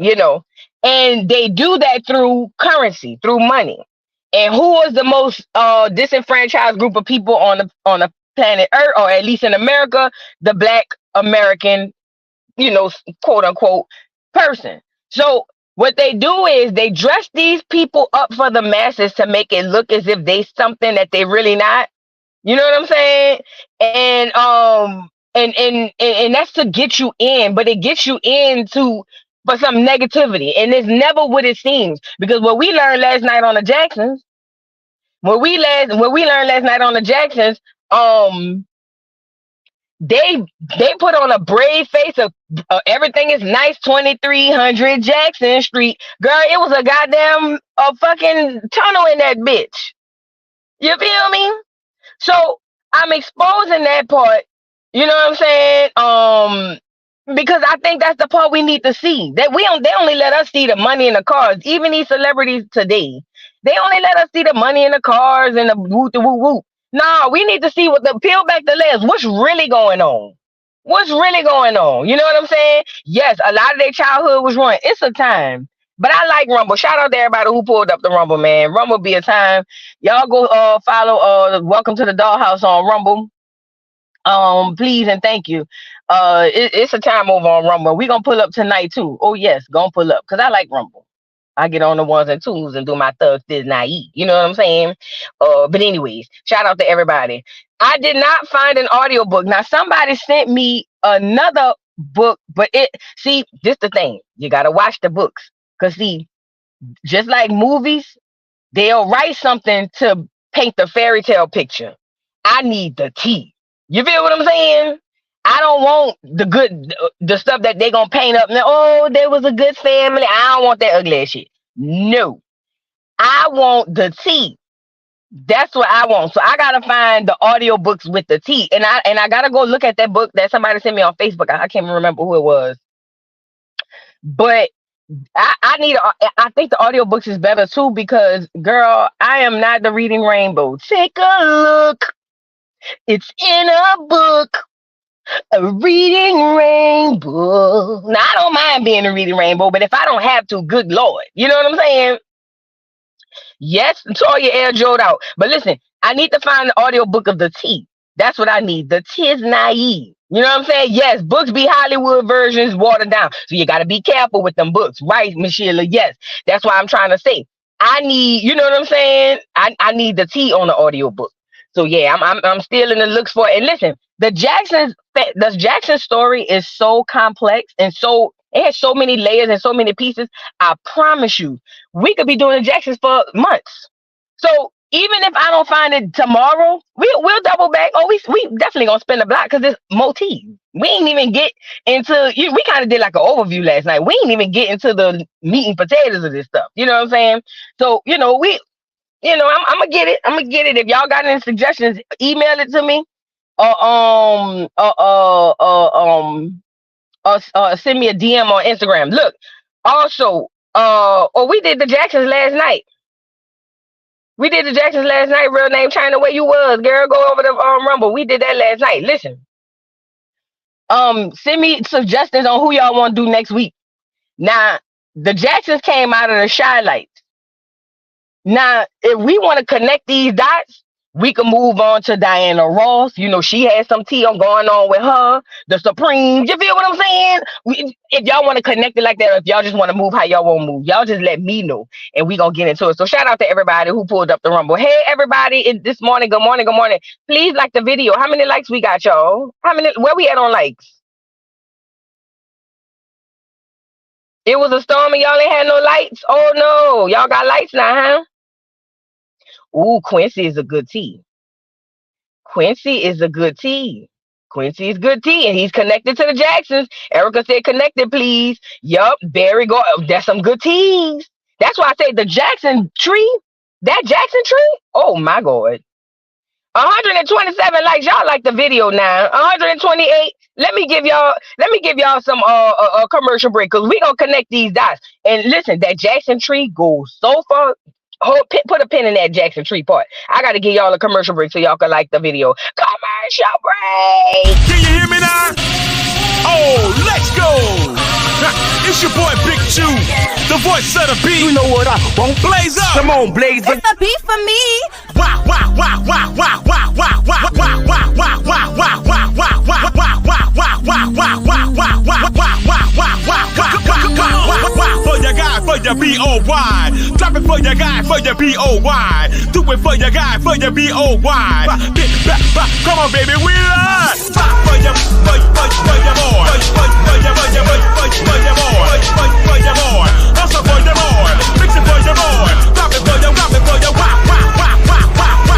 you know, and they do that through currency, through money. And who was the most disenfranchised group of people on the planet Earth, or at least in America? The Black American, quote unquote person. So what they do is they dress these people up for the masses to make it look as if they something that they really not. You know what I'm saying? And that's to get you in, but it gets you into for some negativity, and it's never what it seems. Because what we learned last night on the Jacksons, what we learned last night on the Jacksons, um, they they put on a brave face of everything is nice. 2300 Jackson Street, girl. It was a goddamn a fucking tunnel in that bitch. You feel me? So I'm exposing that part, you know what I'm saying? Because I think that's the part we need to see. That they only let us see the money in the cars. Even these celebrities today, they only let us see the money in the cars and the woo woo. Nah, we need to see what the peel back the layers. What's really going on? What's really going on? You know what I'm saying? Yes, a lot of their childhood was ruined. It's a time. But I like Rumble. Shout out to everybody who pulled up the Rumble, man. Rumble be a time. Y'all go follow Welcome to the Dollhouse on Rumble. Please and thank you. It's a time over on Rumble. We gonna pull up tonight too. Oh yes, gonna pull up because I like Rumble. I get on the ones and twos and do my thug fizz naive. You know what I'm saying? But anyways, shout out to everybody. I did not find an audiobook. Now somebody sent me another book, but this the thing. You gotta watch the books. Cause see, just like movies, they'll write something to paint the fairy tale picture. I need the tea. You feel what I'm saying? I don't want the stuff that they gonna paint up. Now, oh, there was a good family. I don't want that ugly shit. No, I want the tea. That's what I want. So I gotta find the audiobooks with the tea, and I gotta go look at that book that somebody sent me on Facebook. I can't remember who it was, but I think the audiobooks is better too because, girl, I am not the reading rainbow. Take a look. It's in a book. A reading rainbow. Now, I don't mind being a reading rainbow, but if I don't have to, good Lord. You know what I'm saying? Yes, Toya air joked out. But listen, I need to find the audiobook of the tea. That's what I need. The tis naive. You know what I'm saying? Yes, books be Hollywood versions watered down. So you got to be careful with them books. Right, Michelle? Yes. That's why I'm trying to say. I need, you know what I'm saying? I need the tea on the audiobook. So yeah, I'm still in the looks for it. And listen, the Jackson story is so complex and it has so many layers and so many pieces. I promise you, we could be doing the Jacksons for months. So even if I don't find it tomorrow, we'll double back. Oh, we definitely gonna spend a block because there's motif. We ain't even get into. We kind of did like an overview last night. We ain't even get into the meat and potatoes of this stuff. You know what I'm saying? So I'm gonna get it. I'm gonna get it. If y'all got any suggestions, email it to me. Send me a DM on Instagram. Look, also, we did the Jacksons last night. We did the Jacksons last night. Real name China, where you was, girl? Go over the Rumble. We did that last night. Listen, send me suggestions on who y'all want to do next week. Now, the Jacksons came out of the Shy Lights. Now, if we want to connect these dots, we can move on to Diana Ross. You know, she has some tea going on with her. The Supremes. You feel what I'm saying? If y'all want to connect it like that, or if y'all just want to move how y'all want to move, y'all just let me know, and we going to get into it. So shout out to everybody who pulled up the Rumble. Hey, everybody, this morning, good morning, good morning. Please like the video. How many likes we got, y'all? Where we at on likes? It was a storm and y'all ain't had no lights? Oh, no. Y'all got lights now, huh? Ooh, Quincy is a good tea. Quincy is a good tea. Quincy is good tea, and he's connected to the Jacksons. Erica said connected, please. Yup, Barry go. That's some good teas. That's why I say the Jackson tree. That Jackson tree? Oh, my God. 127 likes. Y'all like the video now. 128. Let me give y'all some commercial break because we gonna connect these dots. And listen, that Jackson tree goes so far. Put a pin in that Jackson tree part. I gotta give y'all a commercial break so y'all can like the video. Commercial break. Can you hear me now? Oh, let's go. It's your boy Big Chew, the voice of the beat. You know what I want? Blaze up. Come on, Blaze. It's the beat for me. Wow, wow, wow, wow, wow, wow, wow, wow, wow, wow, wow, wow, wow, wow, wow, wow, wow, wow, wow, wow, for your guy, for your B-O-Y. Drop it for your guy, for your B-O-Y. Do it for your guy, for your B-O-Y. Come on, baby, we live. For your boy, for your boy, for your boy. Also for your boy, fix it for your boy. Drop it for your, wow, wow, wow, wow, wow, wow,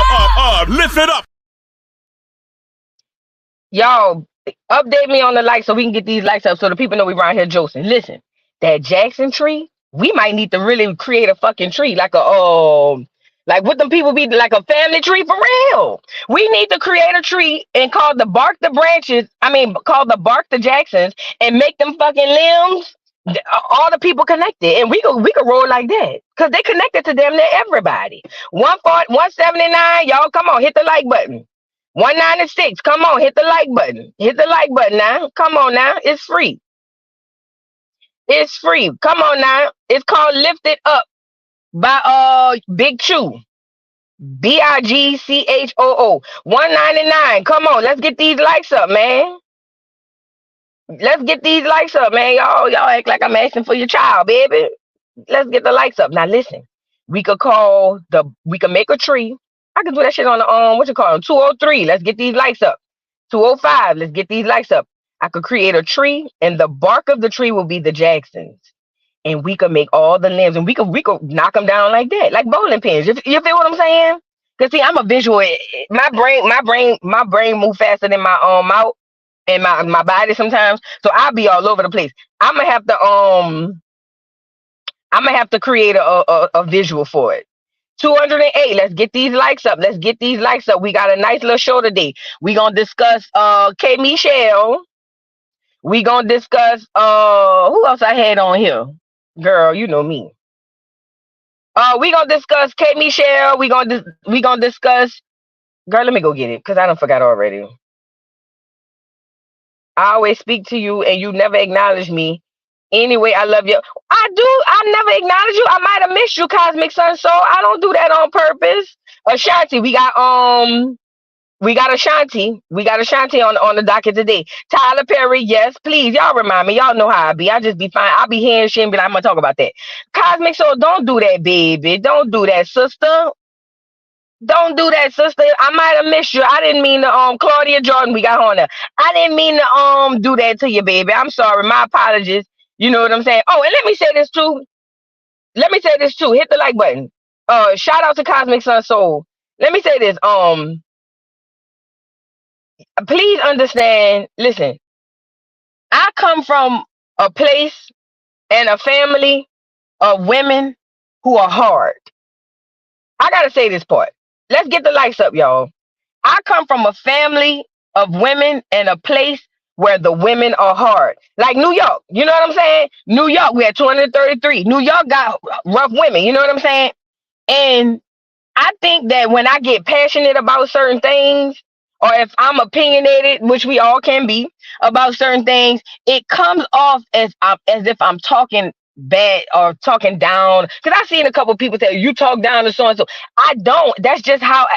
wow, wow, lift it up. Y'all, update me on the likes so we can get these likes up so the people know we around here Joce. Listen, that Jackson tree, we might need to really create a fucking tree, like like what them people be like a family tree for real. We need to create a tree and call the bark the branches. Call the bark the Jacksons and make them fucking limbs. All the people connected, and we could roll like that because they connected to damn near everybody. 179, y'all, come on, hit the like button. 196, come on, hit the like button. Hit the like button now. Come on now, it's free. It's free. Come on now. It's called Lift It Up by Big Chew. BIGCHOO. 199. Come on, let's get these likes up, man. Let's get these likes up, man. Y'all act like I'm asking for your child, baby. Let's get the likes up. Now listen, we could make a tree. I can do that shit on the what you call them? 203. Let's get these likes up. 205. Let's get these likes up. I could create a tree, and the bark of the tree will be the Jacksons. And we could make all the limbs, and we could knock them down like that, like bowling pins. You feel what I'm saying? Cause see, I'm a visual. My brain move faster than my mouth and my body sometimes. So I'll be all over the place. I'm gonna have to create a visual for it. 208. Let's get these likes up. Let's get these likes up. We got a nice little show today. We gonna discuss K Michelle. We gonna discuss who else I had on here? Girl, you know me. We gonna discuss K Michelle. We gonna discuss. Girl, let me go get it because I done forgot already. I always speak to you and you never acknowledge me. Anyway, I love you. I do. I never acknowledge you. I might have missed you, Cosmic Sun Soul. I don't do that on purpose. Ashanti, we got Ashanti. We got Ashanti on the docket today. Tyler Perry, yes, please. Y'all remind me. Y'all know how I be. I just be fine. I'll be hearing shit and be like, I'm gonna talk about that. Cosmic Soul, don't do that, baby. Don't do that, sister. Don't do that, sister. I might have missed you. I didn't mean to Claudia Jordan, we got on there. I didn't mean to do that to you, baby. I'm sorry. My apologies. You know what I'm saying? Oh, and let me say this too. Hit the like button. Shout out to Cosmic Sun Soul. Let me say this. Please understand. Listen, I come from a place and a family of women who are hard. I gotta say this part. Let's get the likes up, y'all. I come from a family of women and a place where the women are hard. Like New York. You know what I'm saying? New York, we had 233. New York got rough women. You know what I'm saying? And I think that when I get passionate about certain things, or if I'm opinionated, which we all can be, about certain things, it comes off as if I'm talking bad or talking down. Because I've seen a couple people say, you talk down to so and so. I don't. That's just how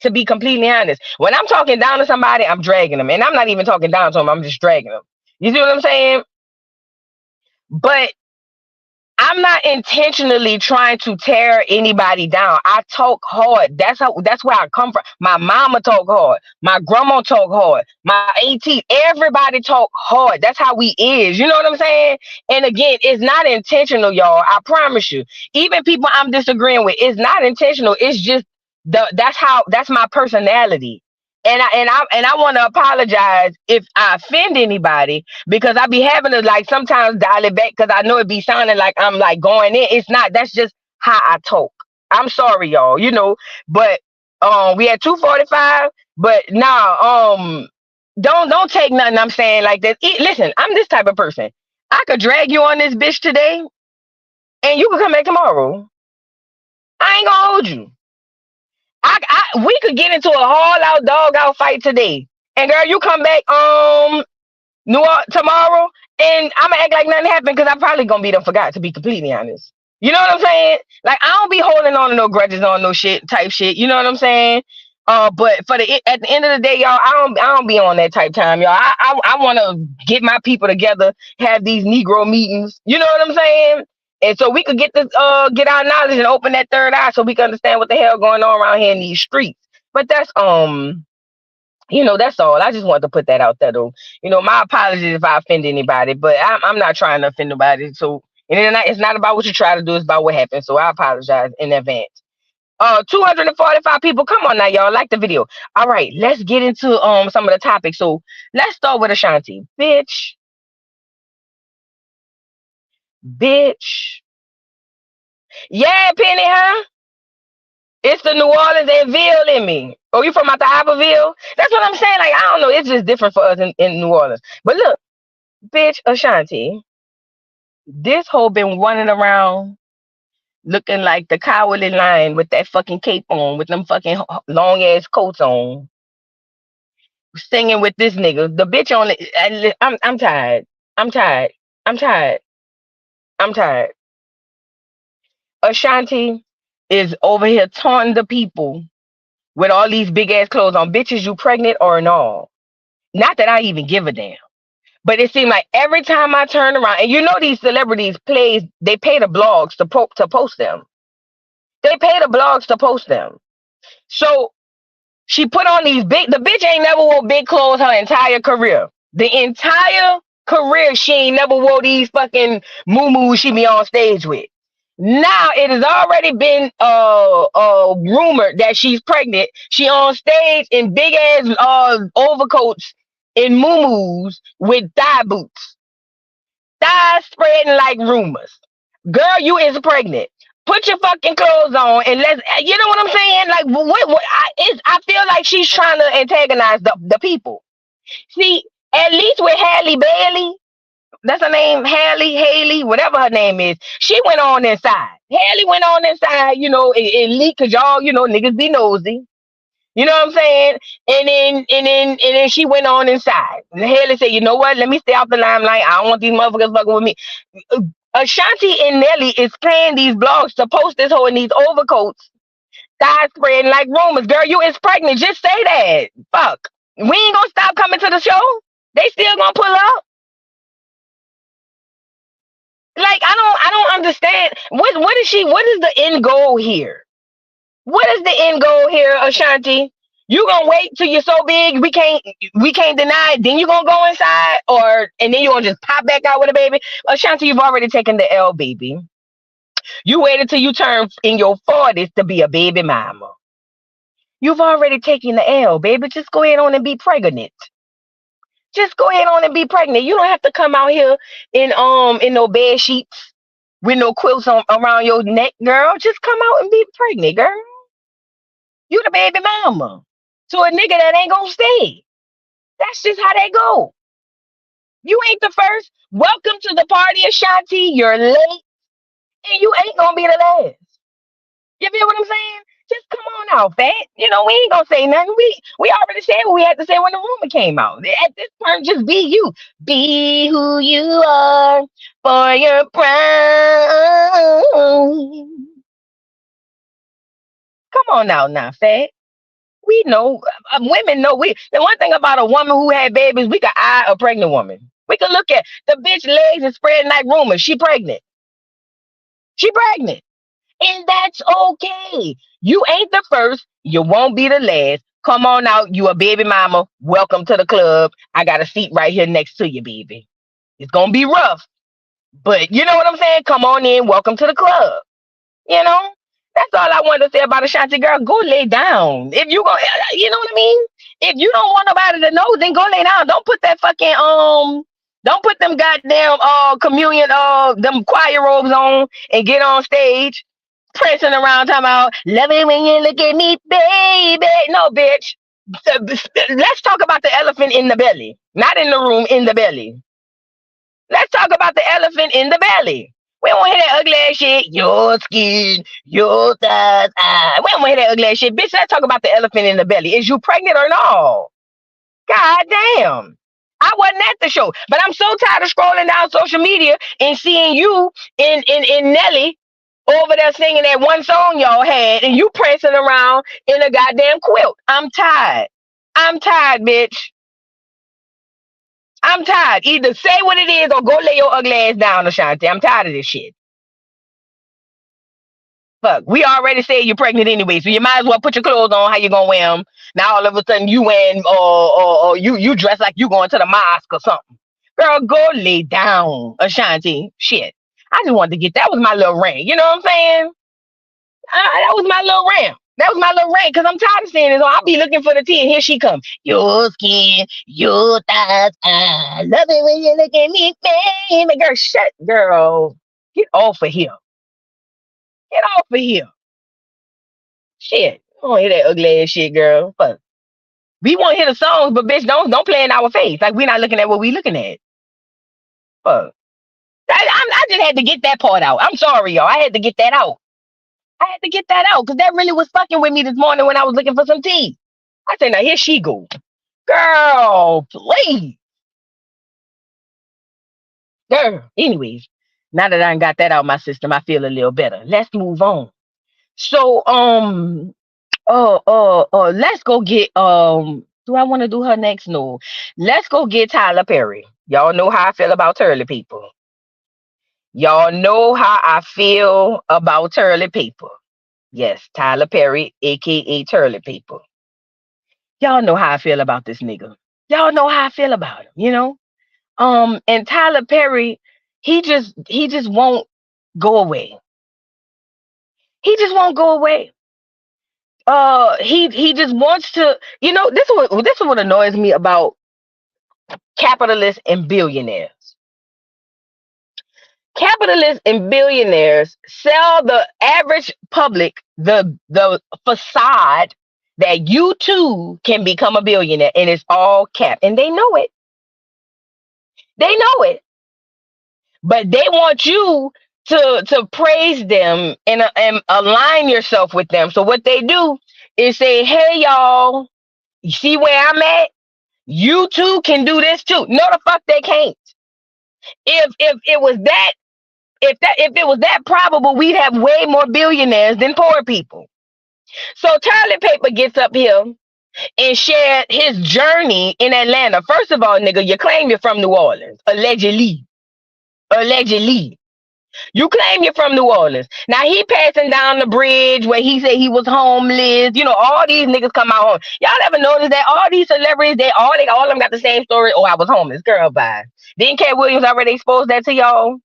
to be completely honest. When I'm talking down to somebody, I'm dragging them. And I'm not even talking down to them. I'm just dragging them. You see what I'm saying? But I'm not intentionally trying to tear anybody down. I talk hard. That's where I come from. My mama talk hard. My grandma talk hard. My auntie, everybody talk hard. That's how we is. You know what I'm saying? And again, it's not intentional, y'all. I promise you. Even people I'm disagreeing with, it's not intentional. It's just that's my personality. And I want to apologize if I offend anybody because I be having to like sometimes dial it back because I know it be sounding like I'm like going in. It's not. That's just how I talk. I'm sorry, y'all. You know, but we had 245. But nah, don't take nothing I'm saying like that. Listen, I'm this type of person. I could drag you on this bitch today, and you can come back tomorrow. I ain't gonna hold you. We could get into a all out dog out fight today. And girl, you come back tomorrow, and I'm gonna act like nothing happened because I'm probably gonna be done forgot, to be completely honest. You know what I'm saying? Like I don't be holding on to no grudges on no shit type shit. You know what I'm saying? But at the end of the day, y'all, I don't be on that type time, y'all. I want to get my people together, have these Negro meetings. You know what I'm saying? And so we could get our knowledge and open that third eye, so we can understand what the hell going on around here in these streets. But that's all. I just wanted to put that out there, though. My apologies if I offend anybody, but I'm not trying to offend nobody. So, and it's not about what you try to do; it's about what happened. So I apologize in advance. 245 people. Come on now, y'all. Like the video. All right, let's get into some of the topics. So let's start with Ashanti. Bitch. Yeah, Penny, huh? It's the New Orleans and Ville in me. Oh, you from out the Iberville? That's what I'm saying. Like, I don't know. It's just different for us in New Orleans. But look, bitch, Ashanti, this hoe been running around looking like the cowardly lion with that fucking cape on, with them fucking long ass coats on, singing with this nigga. The bitch on it. I'm tired. I'm tired. I'm tired. I'm tired. Ashanti is over here taunting the people with all these big ass clothes on. Bitches, you pregnant or no? Not that I even give a damn. But it seemed like every time I turn around, and these celebrities they pay the blogs to post them. They pay the blogs to post them. So she put on the bitch ain't never wore big clothes her entire career. The entire career, she ain't never wore these fucking moo she be on stage with. Now it has already been rumored that she's pregnant. She on stage in big ass overcoats in moo with thigh boots. Thighs spreading like rumors. Girl, you is pregnant. Put your fucking clothes on and you know what I'm saying? Like I feel like she's trying to antagonize the people. See, at least with Halle Bailey, that's her name, Haley, whatever her name is. She went on inside. Haley went on inside, and leaked because y'all, niggas be nosy. You know what I'm saying? And then she went on inside. And Haley said, you know what? Let me stay off the limelight. I don't want these motherfuckers fucking with me. Ashanti and Nelly is playing these blogs to post this hoe in these overcoats, thighs spreading like rumors. Girl, you is pregnant. Just say that. Fuck. We ain't gonna stop coming to the show. They still gonna pull up. Like I don't understand. What is the end goal here? What is the end goal here, Ashanti? You gonna wait till you're so big we can't deny it, then you gonna go inside, and then you gonna just pop back out with a baby? Ashanti, you've already taken the L, baby. You waited till you turn in your 40s to be a baby mama. You've already taken the L, baby. Just go ahead on and be pregnant. Just go ahead on and be pregnant. You don't have to come out here in no bed sheets with no quilts around your neck, girl. Just come out and be pregnant, girl. You the baby mama to a nigga that ain't gonna stay. That's just how they go. You ain't the first. Welcome to the party, Ashanti. You're late, and you ain't gonna be the last. You feel what I'm saying? Just come on out, fat. We ain't gonna say nothing. We already said what we had to say when the rumor came out. At this point, just be you. Be who you are for your pride. Come on now, fat. We know, women know. The one thing about a woman who had babies, we can eye a pregnant woman. We can look at the bitch legs and spreading like rumors. She pregnant. She pregnant. And that's okay. You ain't the first. You won't be the last. Come on out. You a baby mama. Welcome to the club. I got a seat right here next to you, baby. It's going to be rough. But you know what I'm saying? Come on in. Welcome to the club. You know? That's all I wanted to say about Ashanti, girl. Go lay down. If you go, you know what I mean? If you don't want nobody to know, then go lay down. Don't put that fucking don't put them goddamn communion them choir robes on and get on stage prancing around talking about love it when you look at me, baby. No, bitch. Let's talk about the elephant in the belly, not in the room, in the belly. Let's talk about the elephant in the belly. We don't want to hear that ugly ass shit. Your skin, your thighs, we don't want to hear that ugly ass shit. Bitch, let's talk about the elephant in the belly. Is you pregnant or no? God damn. I wasn't at the show, but I'm so tired of scrolling down social media and seeing you in Nelly over there singing that one song y'all had and you prancing around in a goddamn quilt. I'm tired. I'm tired, bitch. I'm tired. Either say what it is or go lay your ugly ass down, Ashanti. I'm tired of this shit. Fuck, we already said you're pregnant anyway, so you might as well put your clothes on. How you gonna wear them? Now all of a sudden you wearing or you dress like you going to the mosque or something. Girl, go lay down, Ashanti. Shit, I just wanted to get that was my little rant. You know what I'm saying? That was my little rant. That was my little rant because I'm tired of seeing this. So I'll be looking for the tea, and here she comes. Your skin, your thighs. I love it when you look at me, baby. Girl, shut, girl. Get off of here. Get off of here. Shit. I don't hear that ugly ass shit, girl. Fuck. We want to hear the songs, but bitch, don't play in our face. Like we're not looking at what we looking at. Fuck. I just had to get that part out. I'm sorry, y'all. I had to get that out. I had to get that out because that really was fucking with me this morning when I was looking for some tea. I said, now here she go. Girl, please. Girl. Anyways, now that I got that out of my system, I feel a little better. Let's move on. So, let's go get do I want to do her next? No. Let's go get Tyler Perry. Y'all know how I feel about Turley people. Y'all know how I feel about Turley people. Yes, Tyler Perry, aka Turley people. Y'all know how I feel about this nigga. Y'all know how I feel about him, you know? And Tyler Perry, he just won't go away. He just won't go away. He just wants to, this is what annoys me about capitalists and billionaires. Capitalists and billionaires sell the average public the facade that you too can become a billionaire, and it's all cap, and they know it. They know it, but they want you to praise them and align yourself with them. So what they do is say, "Hey, y'all, you see where I'm at? You too can do this too." No, the fuck they can't. If it was that if it was that probable, we'd have way more billionaires than poor people. So Charlie Paper gets up here and shared his journey in Atlanta. First of all, nigga, you claim you're from New Orleans, allegedly. Allegedly. You claim you're from New Orleans. Now he passing down the bridge where he said he was homeless. You know, all these niggas come out home. Y'all ever notice that all these celebrities, they all of them got the same story? Oh, I was homeless. Girl, bye. Didn't Cat Williams already expose that to y'all?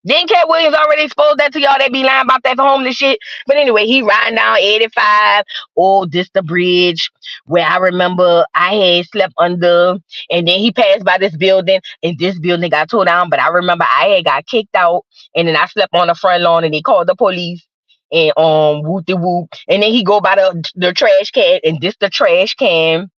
Didn't Cat Williams already expose that to y'all? They be lying about that homeless shit. But anyway, he riding down 85. Oh, this the bridge where I remember I had slept under. And then he passed by this building, and this building got tore down. But I remember I had got kicked out, and then I slept on the front lawn, and they called the police. And whoop de whoop. And then he go by the trash can, and this the trash can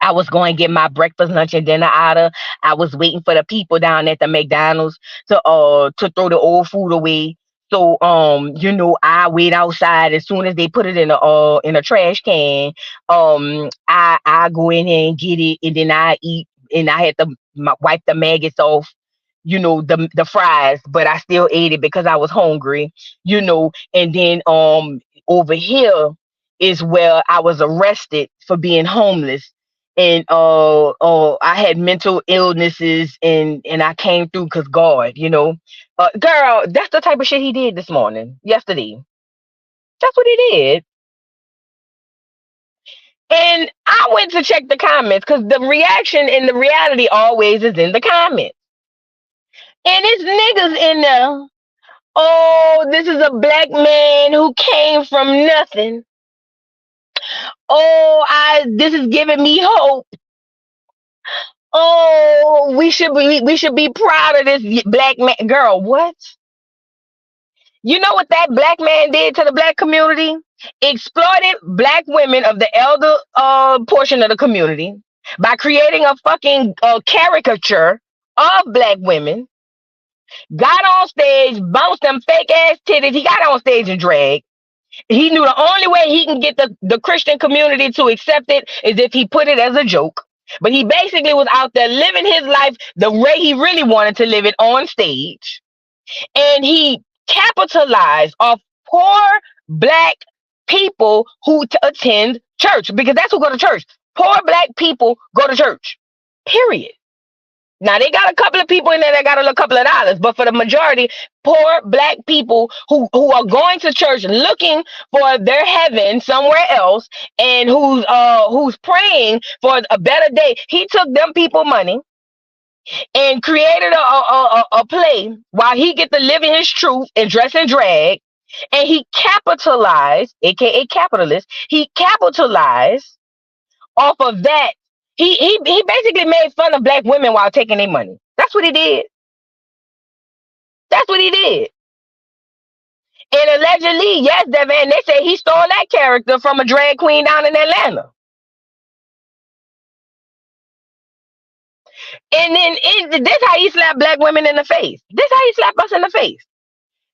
I was going to get my breakfast, lunch, and dinner out of. I was waiting for the people down at the McDonald's to throw the old food away. So I wait outside. As soon as they put it in a trash can, I go in here and get it, and then I eat, and I had to wipe the maggots off, the fries, but I still ate it because I was hungry, and then over here is where I was arrested for being homeless, and I had mental illnesses, and I came through because God, girl, that's the type of shit he did this morning, yesterday. That's what he did. And I went to check the comments because the reaction and the reality always is in the comments. And it's niggas in there. Oh, this is a black man who came from nothing. Oh, this is giving me hope. Oh, we should be proud of this black man. Girl, what? You know what that black man did to the black community? Exploited black women of the elder portion of the community by creating a fucking caricature of black women. Got on stage, bounced them fake ass titties. He got on stage and drag. He knew the only way he can get the Christian community to accept it is if he put it as a joke. But he basically was out there living his life the way he really wanted to live it on stage. And he capitalized off poor black people who attend church, because that's who go to church. Poor black people go to church. Period. Now they got a couple of people in there that got a couple of dollars, but for the majority, poor black people who are going to church looking for their heaven somewhere else, and who's praying for a better day. He took them people money and created a play while he get to live in his truth and dress and drag, and he capitalized, aka capitalist. He capitalized off of that. He basically made fun of black women while taking their money. That's what he did. That's what he did. And allegedly, yes, Devin, they say he stole that character from a drag queen down in Atlanta. And then this how he slapped black women in the face. This how he slapped us in the face.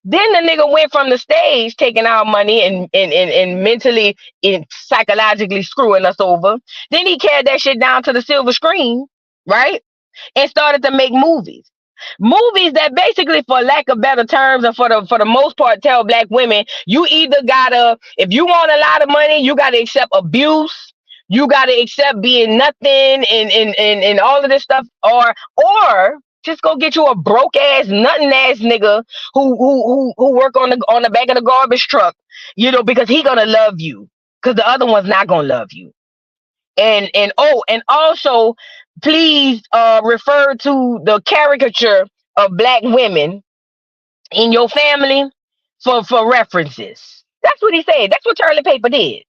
Then the nigga went from the stage taking our money and mentally and psychologically screwing us over. Then he carried that shit down to the silver screen, right? And started to make movies. Movies that basically, for lack of better terms, and for the most part, tell black women, you either gotta, if you want a lot of money, you gotta accept abuse, you gotta accept being nothing and all of this stuff, or just go get you a broke ass, nothing ass nigga who work on the back of the garbage truck, because he gonna love you, because the other one's not gonna love you. And also, please refer to the caricature of black women in your family for references. That's what he said. That's what Charlie Paper did.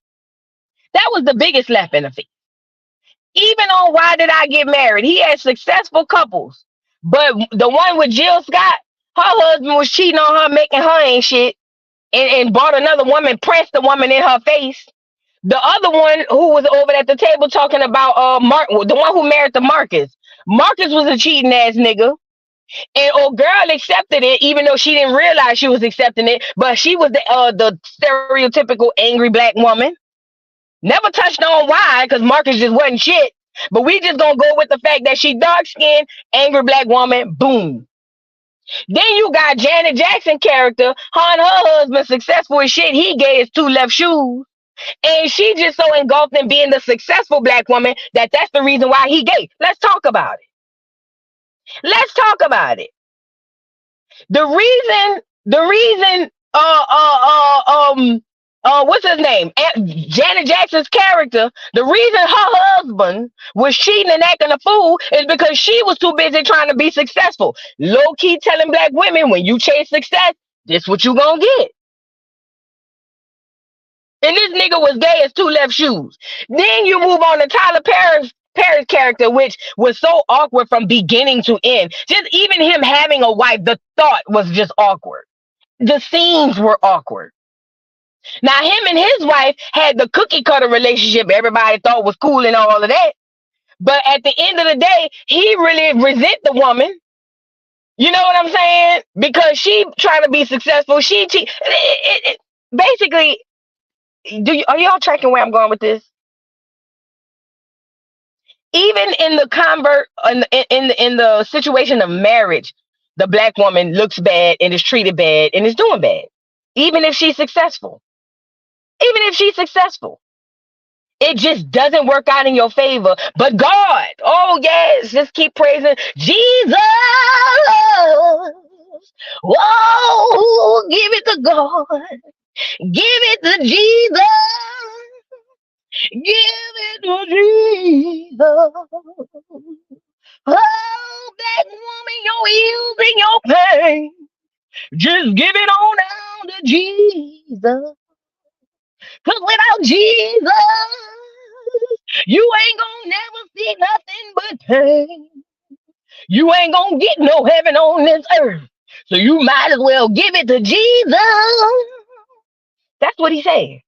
That was the biggest slap in the face. Even on Why Did I Get Married, he had successful couples, but the one with Jill Scott, her husband was cheating on her, making her ain't shit, and bought another woman, pressed the woman in her face. The other one who was over at the table talking about Mark, the one who married to Marcus. Marcus was a cheating ass nigga. And old girl accepted it, even though she didn't realize she was accepting it. But she was the stereotypical angry black woman. Never touched on why, because Marcus just wasn't shit. But we just gonna go with the fact that she dark skinned, angry black woman. Boom. Then you got Janet Jackson character, her and her husband successful as shit. He gave his two left shoes. And she just so engulfed in being the successful black woman that's the reason why he gay. Let's talk about it. Let's talk about it. The reason, what's his name? Janet Jackson's character, the reason her husband was cheating and acting a fool is because she was too busy trying to be successful. Low key telling black women, when you chase success, this what you gonna get. And this nigga was gay as two left shoes. Then you move on to Tyler Perry's character, which was so awkward from beginning to end. Just even him having a wife, the thought was just awkward. The scenes were awkward. Now, him and his wife had the cookie cutter relationship everybody thought was cool and all of that. But at the end of the day, he really resent the woman. You know what I'm saying? Because she trying to be successful. She basically, are y'all tracking where I'm going with this? Even in the in the situation of marriage, the black woman looks bad and is treated bad and is doing bad. Even if she's successful. Even if she's successful. It just doesn't work out in your favor. But God, oh yes, just keep praising Jesus. Whoa, give it to God. Give it to Jesus. Give it to Jesus. Oh, black woman, your ills and your pain. Just give it on down to Jesus. Cause without Jesus, you ain't gonna never see nothing but pain. You ain't gonna get no heaven on this earth. So you might as well give it to Jesus. That's what he said.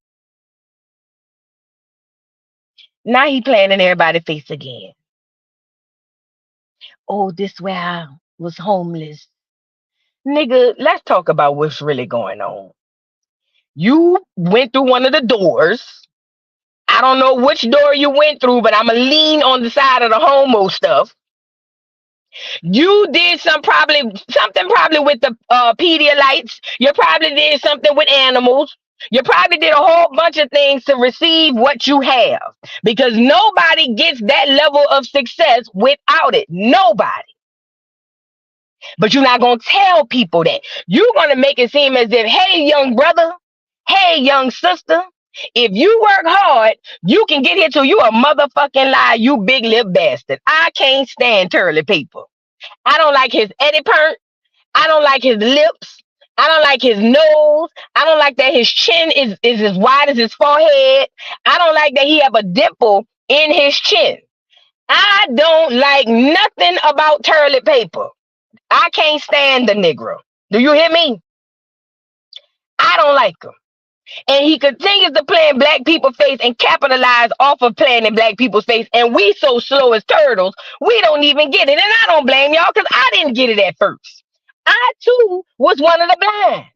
Now he playing in everybody's face again. Oh, this where I was homeless. Nigga, let's talk about what's really going on. You went through one of the doors. I don't know which door you went through, but I'ma lean on the side of the homo stuff. You did something probably with the Pedialites. You probably did something with animals. You probably did a whole bunch of things to receive what you have, because nobody gets that level of success without it. Nobody. But you're not going to tell people that. You're going to make it seem as if, hey, young brother, hey, young sister, if you work hard, you can get here too. You a motherfucking lie, you big lip bastard. I can't stand Turley People. I don't like his Eddie Pert. I don't like his lips. I don't like his nose. I don't like that his chin is as wide as his forehead. I don't like that he have a dimple in his chin. I don't like nothing about Turley Paper. I can't stand the Negro. Do you hear me? I don't like him. And he continues to play in black people's face and capitalize off of playing in black people's face. And we so slow as turtles, we don't even get it. And I don't blame y'all, because I didn't get it at first. I too was one of the blind.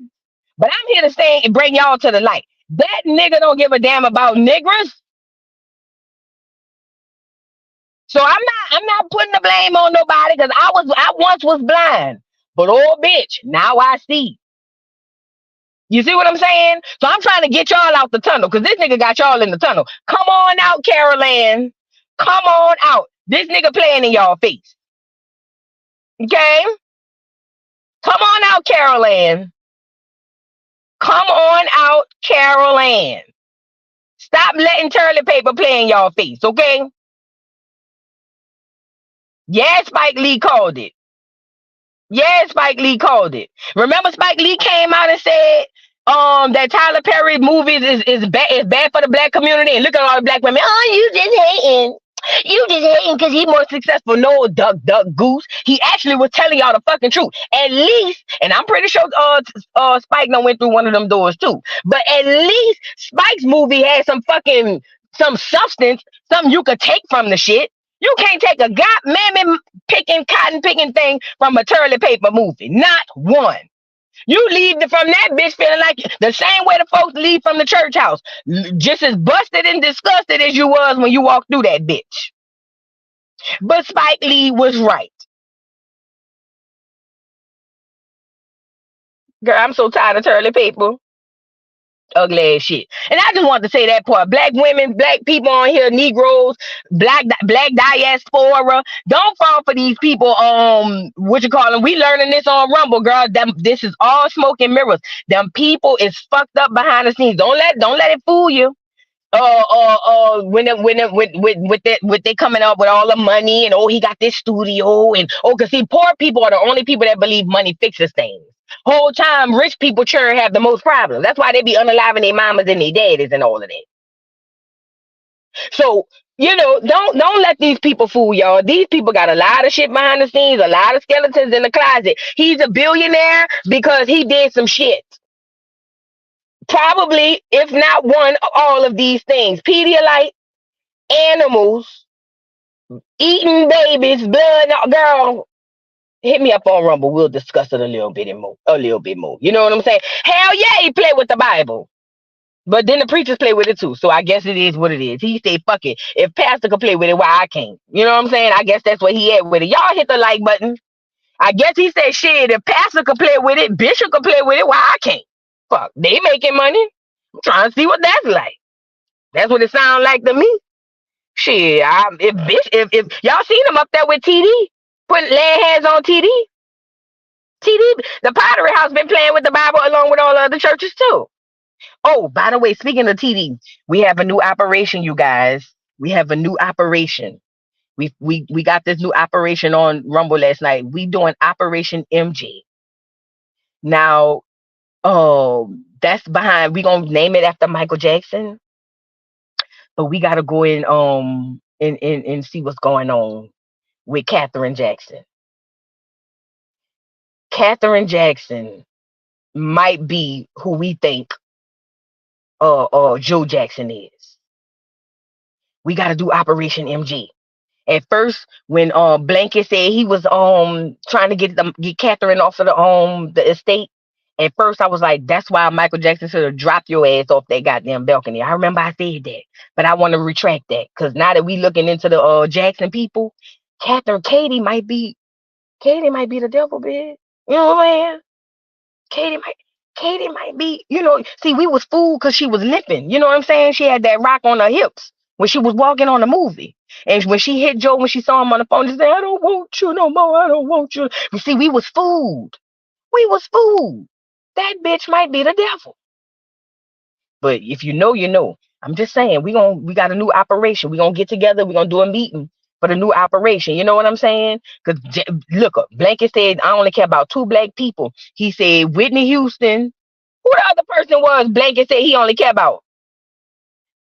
But I'm here to stay and bring y'all to the light. That nigga don't give a damn about niggers. So I'm not putting the blame on nobody, because I once was blind. But oh bitch, now I see. You see what I'm saying? So I'm trying to get y'all out the tunnel, because this nigga got y'all in the tunnel. Come on out, Carol Ann. Come on out. This nigga playing in y'all face. Okay? Come on out, Carol Ann. Come on out, Carol Ann. Stop letting Turley Paper play in y'all face, okay? Yeah, Spike Lee called it. Yeah, Spike Lee called it. Remember Spike Lee came out and said that Tyler Perry movies is bad for the black community, and look at all the black women. Oh, you just hating. You just hating because he's more successful. No, duck, goose. He actually was telling y'all the fucking truth. At least, and I'm pretty sure Spike done went through one of them doors too. But at least Spike's movie had some substance, something you could take from the shit. You can't take a mammy picking, cotton picking thing from a Turley Paper movie. Not one. You leave from that bitch feeling like the same way the folks leave from the church house. Just as busted and disgusted as you was when you walked through that bitch. But Spike Lee was right. Girl, I'm so tired of Turley Paper. Ugly ass shit. And I just want to say that part. Black women, black people on here, Negroes, black diaspora. Don't fall for these people. What you call them? We learning this on Rumble, girl. This is all smoke and mirrors. Them people is fucked up behind the scenes. Don't let it fool you. When they coming up with all the money, and oh, he got this studio, and oh, cause see, poor people are the only people that believe money fixes things. Whole time rich people sure have the most problems. That's why they be unaliving their mamas and their daddies and all of that. So, don't let these people fool y'all. These people got a lot of shit behind the scenes, a lot of skeletons in the closet. He's a billionaire because he did some shit. Probably, if not one, all of these things. Pedialyte, animals, eating babies, blood. Girl, hit me up on Rumble. We'll discuss it a little bit more. You know what I'm saying? Hell yeah, he played with the Bible. But then the preachers play with it too. So I guess it is what it is. He said, fuck it. If pastor could play with it, why I can't? You know what I'm saying? I guess that's what he had with it. Y'all hit the like button. I guess he said, shit, if pastor could play with it, bishop could play with it, why I can't? Fuck, they making money. I'm trying to see what that's like. That's what it sounds like to me. Shit, if y'all seen him up there with TD, laying hands on TD. The Pottery House been playing with the Bible along with all the other churches too. Oh, by the way, speaking of TD, we have a new operation, you guys. We have a new operation. We got this new operation on Rumble last night. We doing Operation MJ. Now, that's behind. We gonna name it after Michael Jackson, but we gotta go in and see what's going on with Katherine Jackson. Katherine Jackson might be who we think Joe Jackson is. We got to do Operation MG. At first, when Blanket said he was trying to get Catherine off of the estate, at first I was like, that's why Michael Jackson should have dropped your ass off that goddamn balcony. I remember I said that, but I want to retract that because now that we looking into the Jackson people, Catherine Katie might be the devil, bitch. You know what I'm saying? Katie might Katie might be, see, we was fooled because she was limping. You know what I'm saying? She had that rock on her hips when she was walking on the movie. And when she hit Joe, when she saw him on the phone, she said, I don't want you no more. I don't want you. You see, we was fooled. We was fooled. That bitch might be the devil. But if you know, you know. I'm just saying, we got a new operation. We gonna get together. We gonna do a meeting for the new operation. You know what I'm saying? Because look, Blanket said I only care about two black people. He said Whitney Houston. Who the other person was? Blanket said he only care about.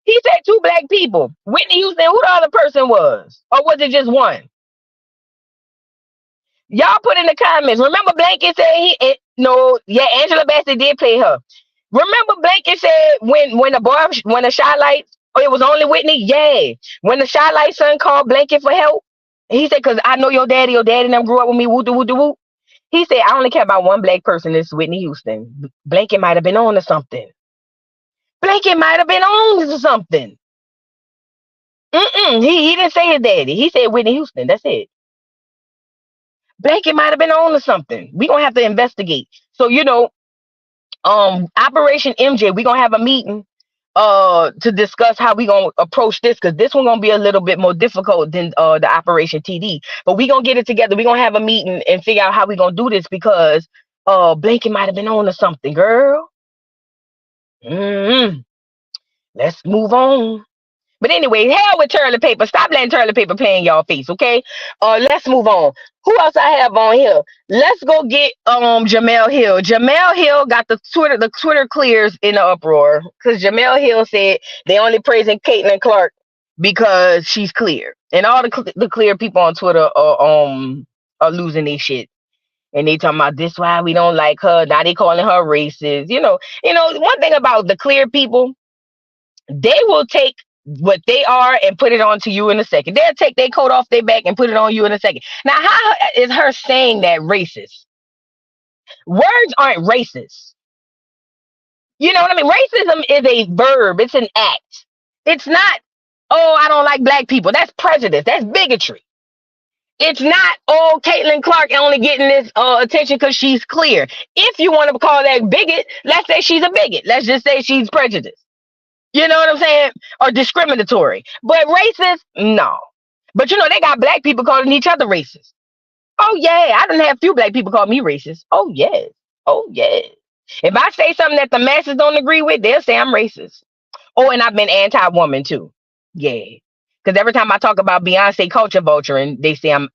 He said two black people. Whitney Houston. Who the other person was? Or was it just one? Y'all put in the comments. Remember Blanket said no, yeah, Angela Bassett did play her. Remember Blanket said when the Shy Lights, oh, it was only Whitney? Yeah. When the Shy Light son called Blanket for help, he said, because I know your daddy and them grew up with me, woo woo woo. He said, I only care about one black person, it's Whitney Houston. Blanket might have been on to something. Blanket might have been on to something. He didn't say his daddy. He said Whitney Houston. That's it. Blanket might have been on to something. We gonna have to investigate. So Operation MJ, we gonna have a meeting to discuss how we gonna approach this, because this one gonna be a little bit more difficult than the Operation TD. But we gonna get it together. We gonna have a meeting and figure out how we gonna do this, because Blanket might have been on to something, girl. mm Let's move on. But anyway, hell with toilet paper. Stop letting toilet paper play in y'all face, okay? Let's move on. Who else I have on here? Let's go get Jamelle Hill. Jamelle Hill got the Twitter clears in the uproar because Jamelle Hill said they only praising Caitlin Clark because she's clear, and all the clear people on Twitter are losing their shit. And they talking about this why we don't like her. Now they calling her racist. One thing about the clear people, they will take what they are and put it onto you in a second. They'll take their coat off their back and put it on you in a second. Now, how is her saying that racist? Words aren't racist. You know what I mean? Racism is a verb. It's an act. It's not, oh, I don't like black people. That's prejudice. That's bigotry. It's not, oh, Caitlin Clark only getting this attention because she's clear. If you want to call that bigot, let's say she's a bigot. Let's just say she's prejudiced. You know what I'm saying? Or discriminatory. But racist, no. But they got black people calling each other racist. Oh yeah, I done have a few black people call me racist. Oh yes. Oh yes. If I say something that the masses don't agree with, they'll say I'm racist. Oh, and I've been anti-woman too. Yeah. Because every time I talk about Beyonce culture vulturing, they say I'm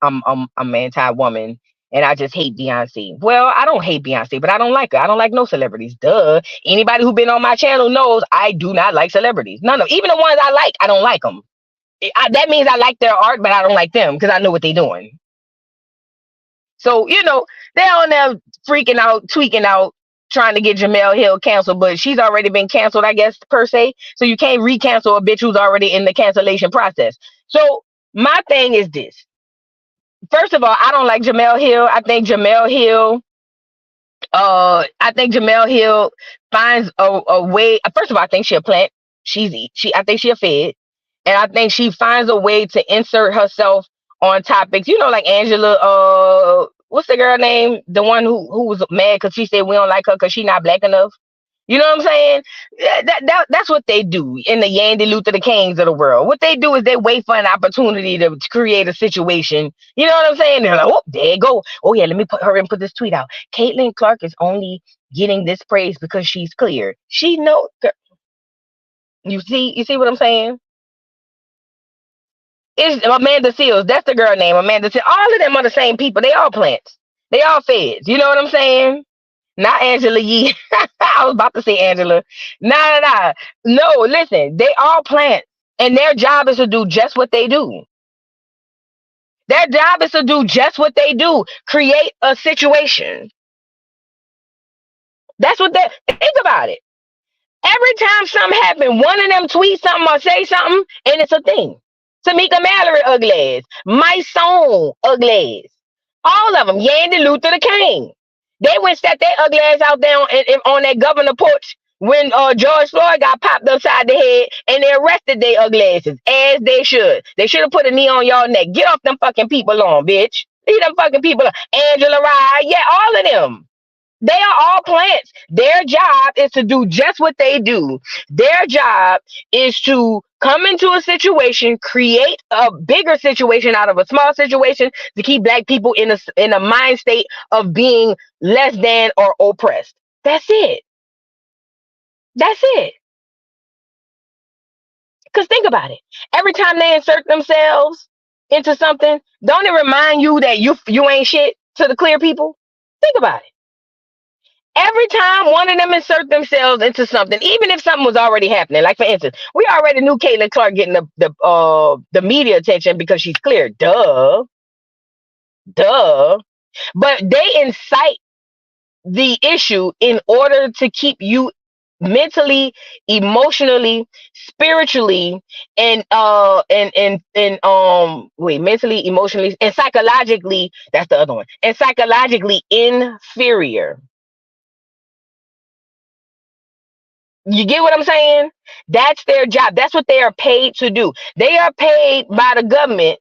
anti-woman and I just hate Beyonce. Well, I don't hate Beyonce, but I don't like her. I don't like no celebrities. Duh. Anybody who been on my channel knows I do not like celebrities. None of them. Even the ones I like, I don't like them. That means I like their art, but I don't like them because I know what they're doing. So, they're on there freaking out, tweaking out, trying to get Jamelle Hill canceled, but she's already been canceled, I guess, per se. So you can't recancel a bitch who's already in the cancellation process. So my thing is this. First of all, I don't like Jamelle Hill. I think Jamelle Hill finds a way. First of all, I think she a plant. I think she a fed. And I think she finds a way to insert herself on topics, like Angela, what's the girl name? The one who was mad because she said we don't like her because she's not black enough. You know what I'm saying? That's what they do in the Yandy Luther the Kings of the world. What they do is they wait for an opportunity to create a situation. You know what I'm saying? They're like, oh, there you go. Oh yeah, let me put this tweet out. Caitlin Clark is only getting this praise because she's clear. She know. You see what I'm saying? It's Amanda Seals. That's the girl name, Amanda Seals. All of them are the same people. They all plants. They all feds. You know what I'm saying? Not Angela Yee. I was about to say Angela. Nah. No, listen. They all plants. And their job is to do just what they do. Their job is to do just what they do. Create a situation. That's what they think about it. Every time something happens, one of them tweet something or say something, and it's a thing. Tamika Mallory ugly ass. My song ugly ass. All of them. Yandy Luther the King. They went set their ugly ass out there on that governor porch when George Floyd got popped upside the head and they arrested their ugly asses, as they should. They should have put a knee on y'all neck. Get off them fucking people on, bitch. Leave them fucking people on. Angela Rye, yeah, all of them. They are all plants. Their job is to do just what they do. Their job is to come into a situation, create a bigger situation out of a small situation to keep black people in a mind state of being less than or oppressed. That's it. That's it. Because think about it. Every time they insert themselves into something, don't it remind you that you ain't shit to the clear people? Think about it. Every time one of them insert themselves into something, even if something was already happening, like for instance, we already knew Caitlin Clark getting the media attention because she's clear. Duh. But they incite the issue in order to keep you mentally, emotionally, spiritually, and mentally, emotionally, and psychologically, that's the other one, and psychologically inferior. You get what I'm saying? That's their job. That's what they are paid to do. They are paid by the government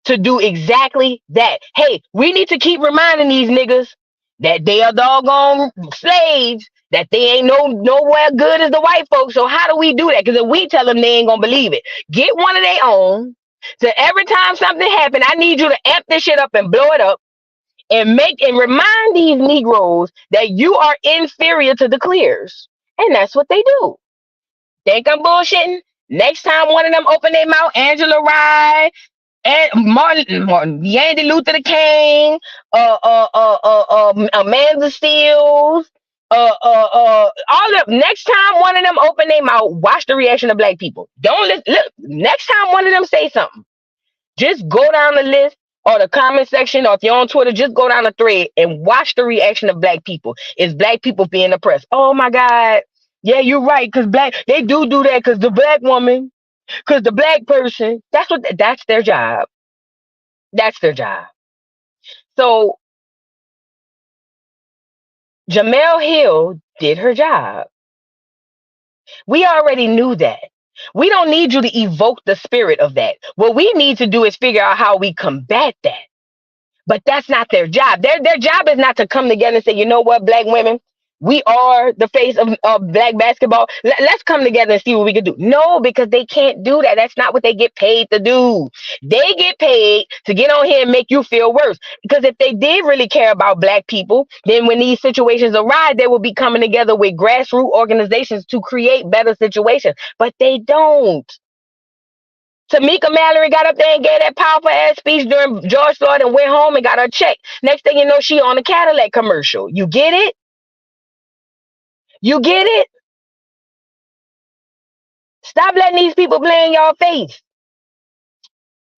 to do exactly that. Hey, we need to keep reminding these niggas that they are doggone slaves, that they ain't nowhere good as the white folks. So how do we do that? Because if we tell them, they ain't gonna believe it. Get one of their own. So every time something happens, I need you to amp this shit up and blow it up and make and remind these Negroes that you are inferior to the clears. And that's what they do. Think I'm bullshitting? Next time one of them open their mouth, Angela Rye, and Martin, Yandy Luther the King, Amanda Seals, all of next time one of them open their mouth, watch the reaction of black people. Don't look. Next time one of them say something, just go down the list or the comment section, or if you're on Twitter, just go down the thread and watch the reaction of black people. Is black people being oppressed? Oh my God. Yeah, you're right. Cause they do that. Cause the black woman, cause the black person. That's their job. That's their job. So Jamelle Hill did her job. We already knew that. We don't need you to evoke the spirit of that. What we need to do is figure out how we combat that. But that's not their job. Their job is not to come together and say, you know what, black women, we are the face of black basketball. Let's come together and see what we can do. No, because they can't do that. That's not what they get paid to do. They get paid to get on here and make you feel worse. Because if they did really care about black people, then when these situations arise, they will be coming together with grassroots organizations to create better situations. But they don't. Tamika Mallory got up there and gave that powerful ass speech during George Floyd and went home and got her check. Next thing you know, she on a Cadillac commercial. You get it? You get it? Stop letting these people play in your face.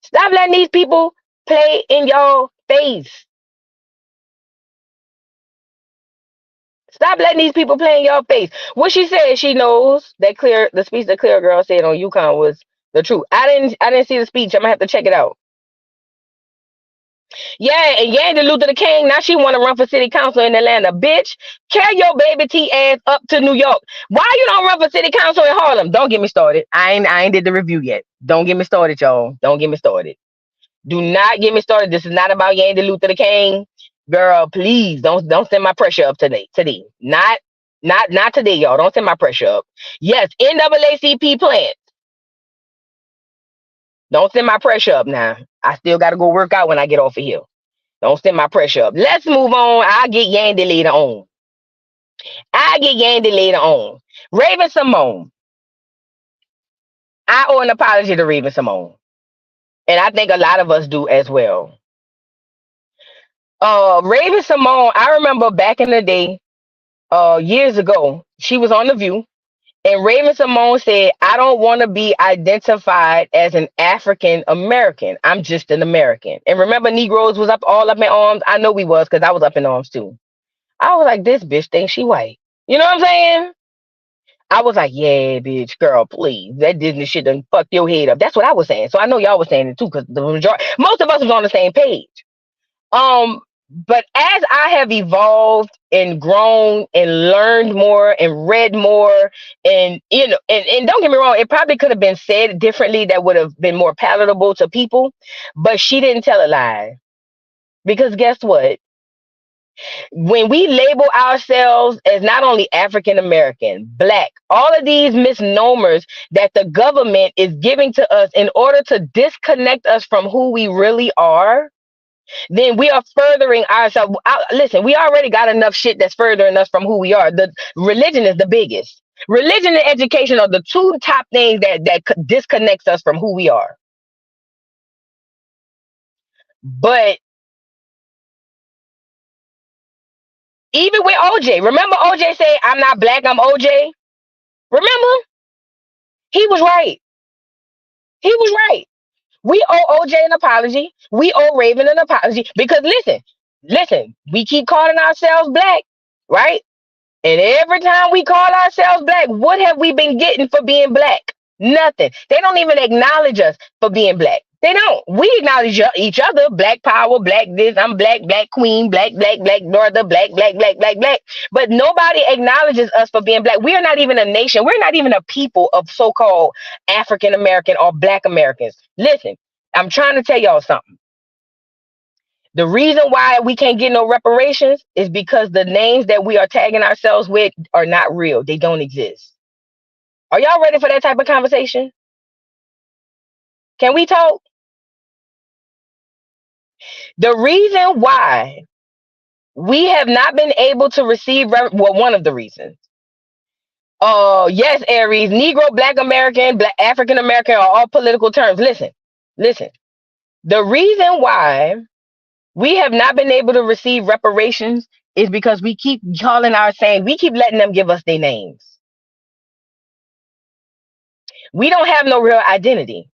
Stop letting these people play in your face. Stop letting these people play in your face. What she said, she knows that the speech the clear girl said on UConn was the truth. I didn't see the speech. I'm gonna have to check it out. Yeah, and Yandy Luther the King, now she want to run for city council in Atlanta. Bitch, carry your baby T ass up to New York. Why you don't run for city council in Harlem? Don't get me started. I ain't did the review yet. Don't get me started, y'all. Don't get me started. Do not get me started. This is not about Yandy Luther the King. Girl, please don't send my pressure up today. Not today, y'all. Don't send my pressure up. Yes, NAACP plans. Don't send my pressure up now. I still got to go work out when I get off of here. Don't send my pressure up. Let's move on. I'll get Yandy later on. Raven Simone. I owe an apology to Raven Simone. And I think a lot of us do as well. Raven Simone, I remember back in the day, years ago, she was on The View. And Raven Simone said, I don't want to be identified as an African American. I'm just an American. And remember, Negroes was all up in arms. I know we was, because I was up in arms too. I was like, this bitch thinks she white. You know what I'm saying? I was like, yeah, bitch, girl, please. That Disney shit done fucked your head up. That's what I was saying. So I know y'all was saying it too, because the majority, most of us was on the same page. Um, but as I have evolved and grown and learned more and read more, and and don't get me wrong, it probably could have been said differently that would have been more palatable to people, but she didn't tell a lie. Because guess what? When we label ourselves as not only African American, black, all of these misnomers that the government is giving to us in order to disconnect us from who we really are, then we are furthering ourselves. Listen, we already got enough shit that's furthering us from who we are. The religion is the biggest. Religion and education are the two top things that disconnects us from who we are. But even with OJ, remember OJ say, "I'm not black, I'm OJ." Remember, he was right. He was right. We owe OJ an apology. We owe Raven an apology because listen, we keep calling ourselves black, right? And every time we call ourselves black, what have we been getting for being black? Nothing. They don't even acknowledge us for being black. They don't. We acknowledge each other. Black power, black this, I'm black, black queen, black, black, black, Norther, black, black, black, black, black. But nobody acknowledges us for being black. We are not even a nation. We're not even a people of so-called African American or black Americans. Listen, I'm trying to tell y'all something. The reason why we can't get no reparations is because the names that we are tagging ourselves with are not real. They don't exist. Are y'all ready for that type of conversation? Can we talk? The reason why we have not been able to receive, well, one of the reasons. Yes, Aries, Negro, Black American, Black African American are all political terms. Listen. The reason why we have not been able to receive reparations is because we keep we keep letting them give us their names. We don't have no real identity.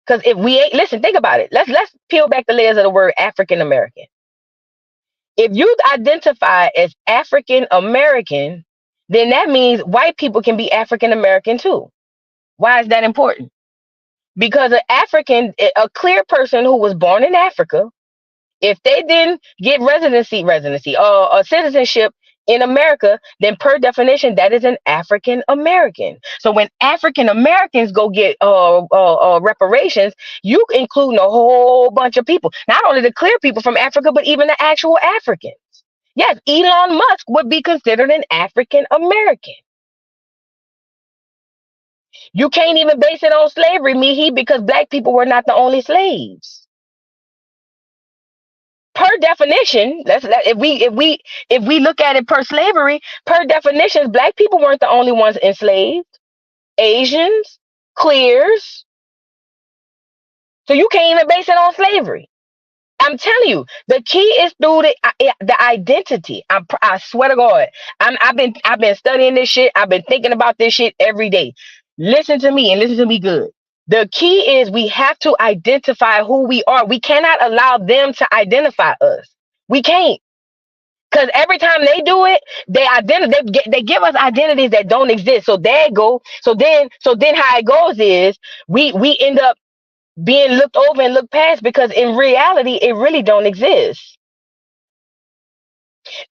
Because if we ain't, listen, think about it. Let's peel back the layers of the word African American. If you identify as African American, then that means white people can be African American too. Why is that important? Because a clear person who was born in Africa, if they didn't get residency, or citizenship in America, then per definition, that is an African American. So when African Americans go get reparations, you include a whole bunch of people, not only the clear people from Africa, but even the actual Africans. Yes, Elon Musk would be considered an African American. You can't even base it on slavery, Mihi, because black people were not the only slaves. Per definition, if we look at it per slavery, per definition, black people weren't the only ones enslaved. Asians, clears. So you can't even base it on slavery. I'm telling you, the key is through the identity. I swear to God, I've been studying this shit. I've been thinking about this shit every day. Listen to me and listen to me good. The key is we have to identify who we are. We cannot allow them to identify us. We can't. Because every time they do it, they give us identities that don't exist. So there you go. So then how it goes is we end up being looked over and looked past because in reality it really don't exist.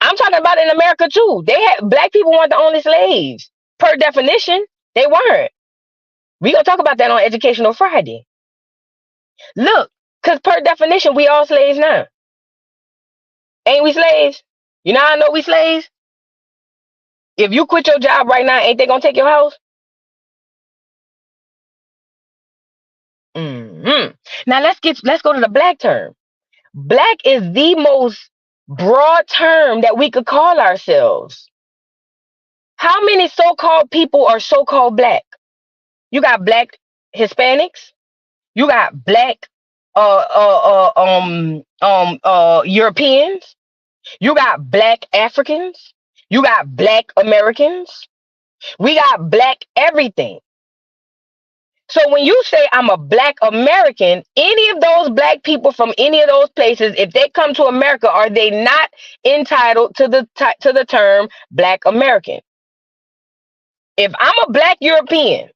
I'm talking about in America too. Black people weren't the only slaves. Per definition, they weren't. We gonna talk about that on Educational Friday. Look, because per definition, we all slaves now. Ain't we slaves? You know how I know we slaves? If you quit your job right now, ain't they gonna take your house? Mm-hmm. Now let's go to the black term. Black is the most broad term that we could call ourselves. How many so-called people are so-called black? You got black Hispanics. You got black Europeans. You got black Africans. You got black Americans. We got black everything. So when you say I'm a black American, any of those black people from any of those places, if they come to America, are they not entitled to the term black American? If I'm a black European,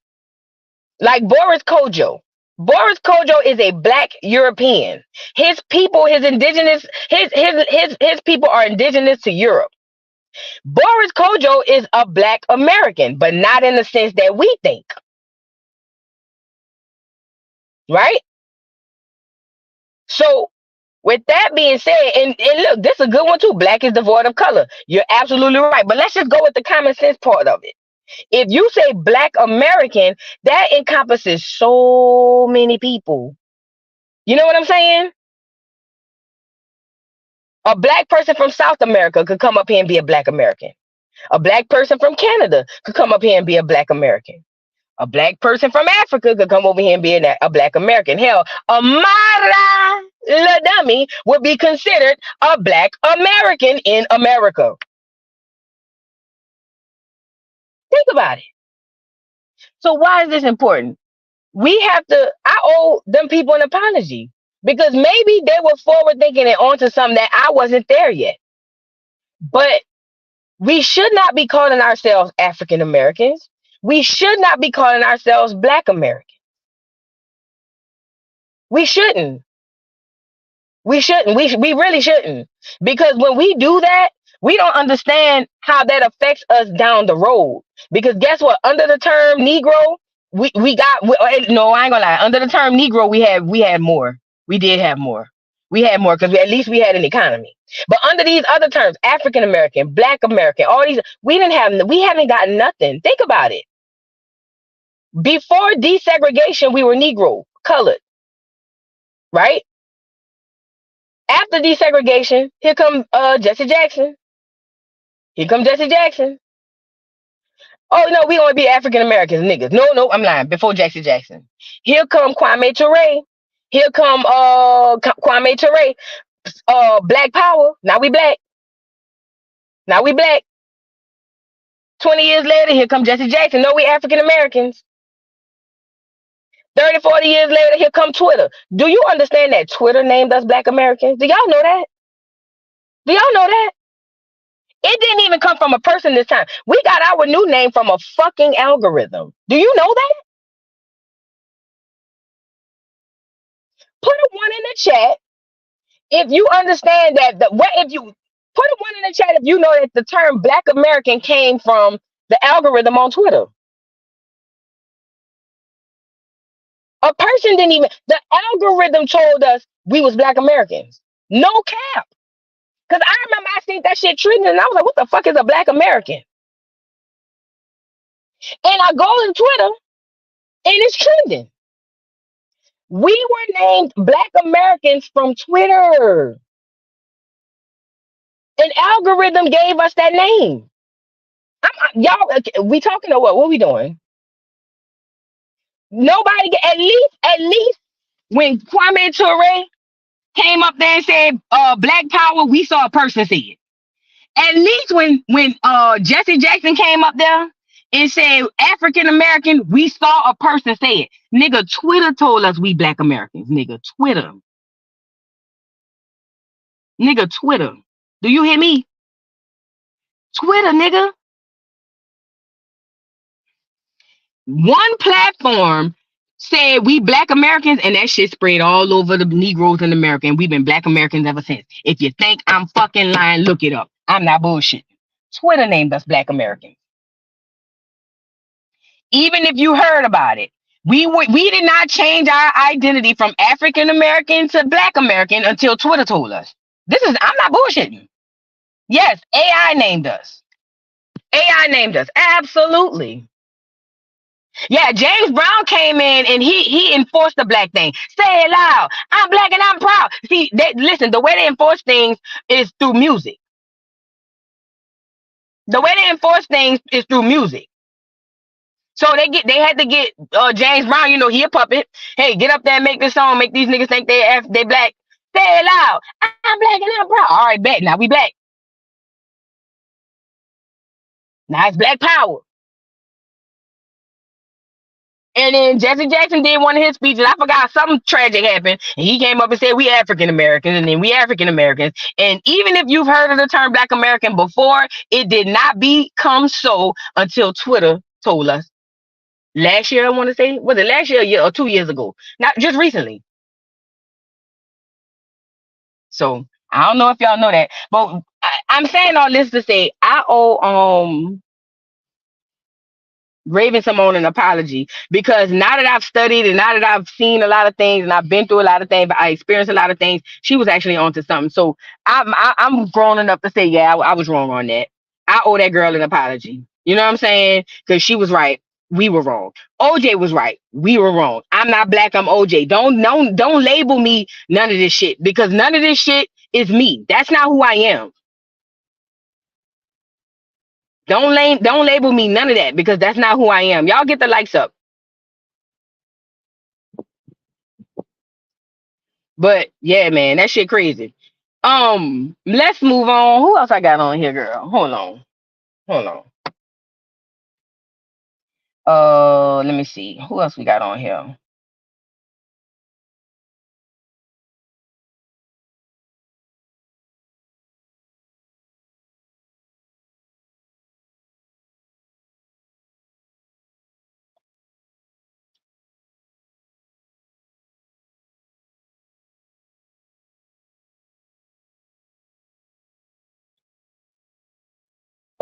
like Boris Kojo. Boris Kojo is a black European. His people, his indigenous, his people are indigenous to Europe. Boris Kojo is a black American, but not in the sense that we think, right? So with that being said, and look, this is a good one too. Black is devoid of color. You're absolutely right. But let's just go with the common sense part of it. If you say black American, that encompasses so many people. You know what I'm saying? A black person from South America could come up here and be a black American. A black person from Canada could come up here and be a black American. A black person from Africa could come over here and be a black American. Hell, a Mara Ladummy would be considered a black American in America. Think about it. So why is this important? I owe them people an apology because maybe they were forward thinking and onto something that I wasn't there yet. But we should not be calling ourselves African Americans. We should not be calling ourselves Black Americans. We shouldn't. We shouldn't. We really shouldn't. Because when we do that, we don't understand how that affects us down the road. Because guess what? Under the term Negro, no, I ain't gonna lie. Under the term Negro, we had more. We did have more. We had more because at least we had an economy. But under these other terms, African American, Black American, all these, we haven't gotten nothing. Think about it. Before desegregation, we were Negro, colored, right? After desegregation, here come Jesse Jackson. Here come Jesse Jackson. Oh no, we only be African Americans, niggas. No, I'm lying. Before Jesse Jackson, here come Kwame Ture. Here come Kwame Ture. Black Power. Now we black. Now we black. 20 years later, here come Jesse Jackson. No, we African Americans. 30, 40 years later, here come Twitter. Do you understand that Twitter named us Black Americans? Do y'all know that? Do y'all know that? It didn't even come from a person this time. We got our new name from a fucking algorithm. Do you know that? Put a one in the chat if you understand that. If you put a one in the chat if you know that the term Black American came from the algorithm on Twitter. A person didn't even. The algorithm told us we was Black Americans. No cap. Because I remember I seen that shit trending and I was like, what the fuck is a Black American? And I go to Twitter and it's trending. We were named Black Americans from Twitter. An algorithm gave us that name. Y'all, we talking or what? What we doing? Nobody, at least when Kwame Ture came up there and said, Black Power, we saw a person say it. At least when Jesse Jackson came up there and said African American, we saw a person say it. Nigga, Twitter told us we Black Americans. Nigga, Twitter. Nigga, Twitter. Do you hear me? Twitter, nigga. One platform said we Black Americans, and that shit spread all over the Negroes in America, and we've been Black Americans ever since. If you think I'm fucking lying, look it up. I'm not bullshit. Twitter named us Black Americans. Even if you heard about it, we did not change our identity from African American to Black American until Twitter told us. I'm not bullshitting. Yes, AI named us. AI named us. Absolutely. Yeah, James Brown came in and he enforced the black thing. Say it loud. I'm black and I'm proud. See, listen, the way they enforce things is through music. The way they enforce things is through music. So they had to get James Brown, you know, he a puppet. Hey, get up there and make this song, make these niggas think they black. Say it loud. I'm black and I'm proud. All right, bet. Now we black. Now it's Black Power. And then Jesse Jackson did one of his speeches. I forgot something tragic happened. And he came up and said, we African Americans. And then we African Americans. And even if you've heard of the term Black American before, it did not become so until Twitter told us last year. I want to say, was it last year, a year or 2 years ago? Not just recently. So I don't know if y'all know that, but I'm saying all this to say I owe Raven Simone an apology, because now that I've studied and now that I've seen a lot of things and I've been through a lot of things, but I experienced a lot of things, she was actually onto something. So I'm grown enough to say, yeah, I was wrong on that. I owe that girl an apology. You know what I'm saying? Because she was right. We were wrong. OJ was right. We were wrong. I'm not black. I'm OJ. Don't label me none of this shit, because none of this shit is me. That's not who I am. Don't label me none of that, because that's not who I am. Y'all get the likes up. But yeah, man, that shit crazy. Let's move on. Who else I got on here, girl? Hold on. Hold on. Let me see. Who else we got on here?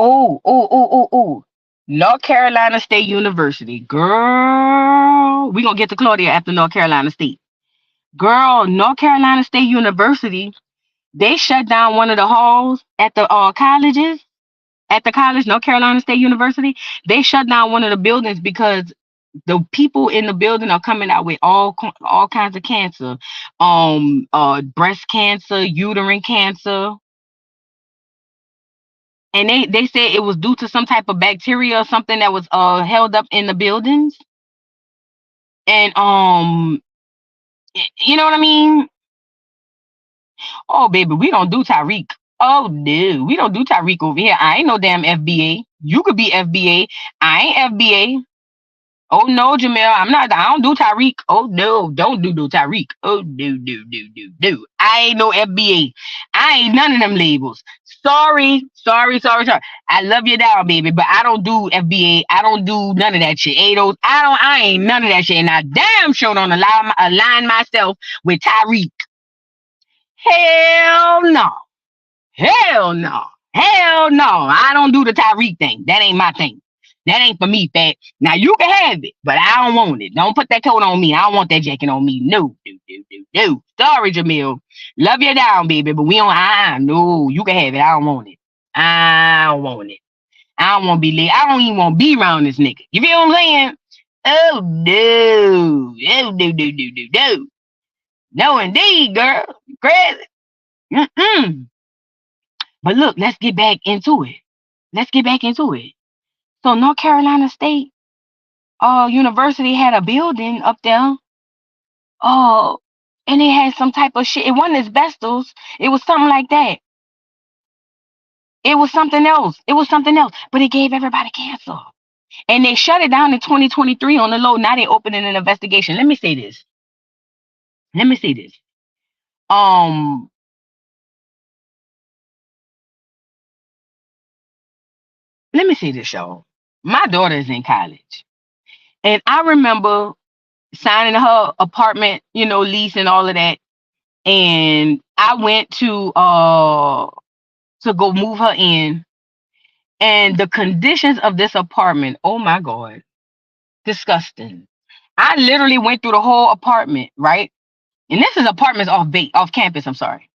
Oh. North Carolina State University. Girl, we gonna get to Claudia after North Carolina State. Girl, North Carolina State University, they shut down one of the halls at the colleges. At the college, North Carolina State University, they shut down one of the buildings because the people in the building are coming out with all kinds of cancer, breast cancer, uterine cancer, and they said it was due to some type of bacteria or something that was held up in the buildings, and you know what I mean? Oh baby, we don't do Tyreek. Oh no, we don't do Tyreek over here. I ain't no damn FBA. You could be FBA. I ain't FBA. Oh no, Jamelle, I'm not. I don't do Tyreek. Oh no, don't do no Tyreek. Oh no. I ain't no FBA. I ain't none of them labels. Sorry. I love you down, baby, but I don't do FBA. I don't do none of that shit. ADOS. I ain't none of that shit. And I damn sure don't align myself with Tyreek. Hell no. Hell no. Hell no. I don't do the Tyreek thing. That ain't my thing. That ain't for me, fat. Now you can have it, but I don't want it. Don't put that coat on me. I don't want that jacket on me. No. No. Sorry, Jamille. Love you down, baby, but we don't. No. You can have it. I don't want it. I don't want it. I don't want to be late. I don't even want to be around this nigga. You feel what I'm saying? Oh no. No. No, indeed, girl. Crazy. Mm-mm. But look, let's get back into it. Let's get back into it. So North Carolina State University had a building up there. Oh, and it had some type of shit. It wasn't asbestos. It was something like that. It was something else. It was something else. But it gave everybody cancer. And they shut it down in 2023 on the low. Now they opening an investigation. Let me say this. Let me say this. Um, Let me say this, y'all. My daughter is in college. And I remember signing her apartment, lease and all of that. And I went to go move her in, and the conditions of this apartment, oh my god, disgusting. I literally went through the whole apartment, right? And this is apartments off campus, I'm sorry.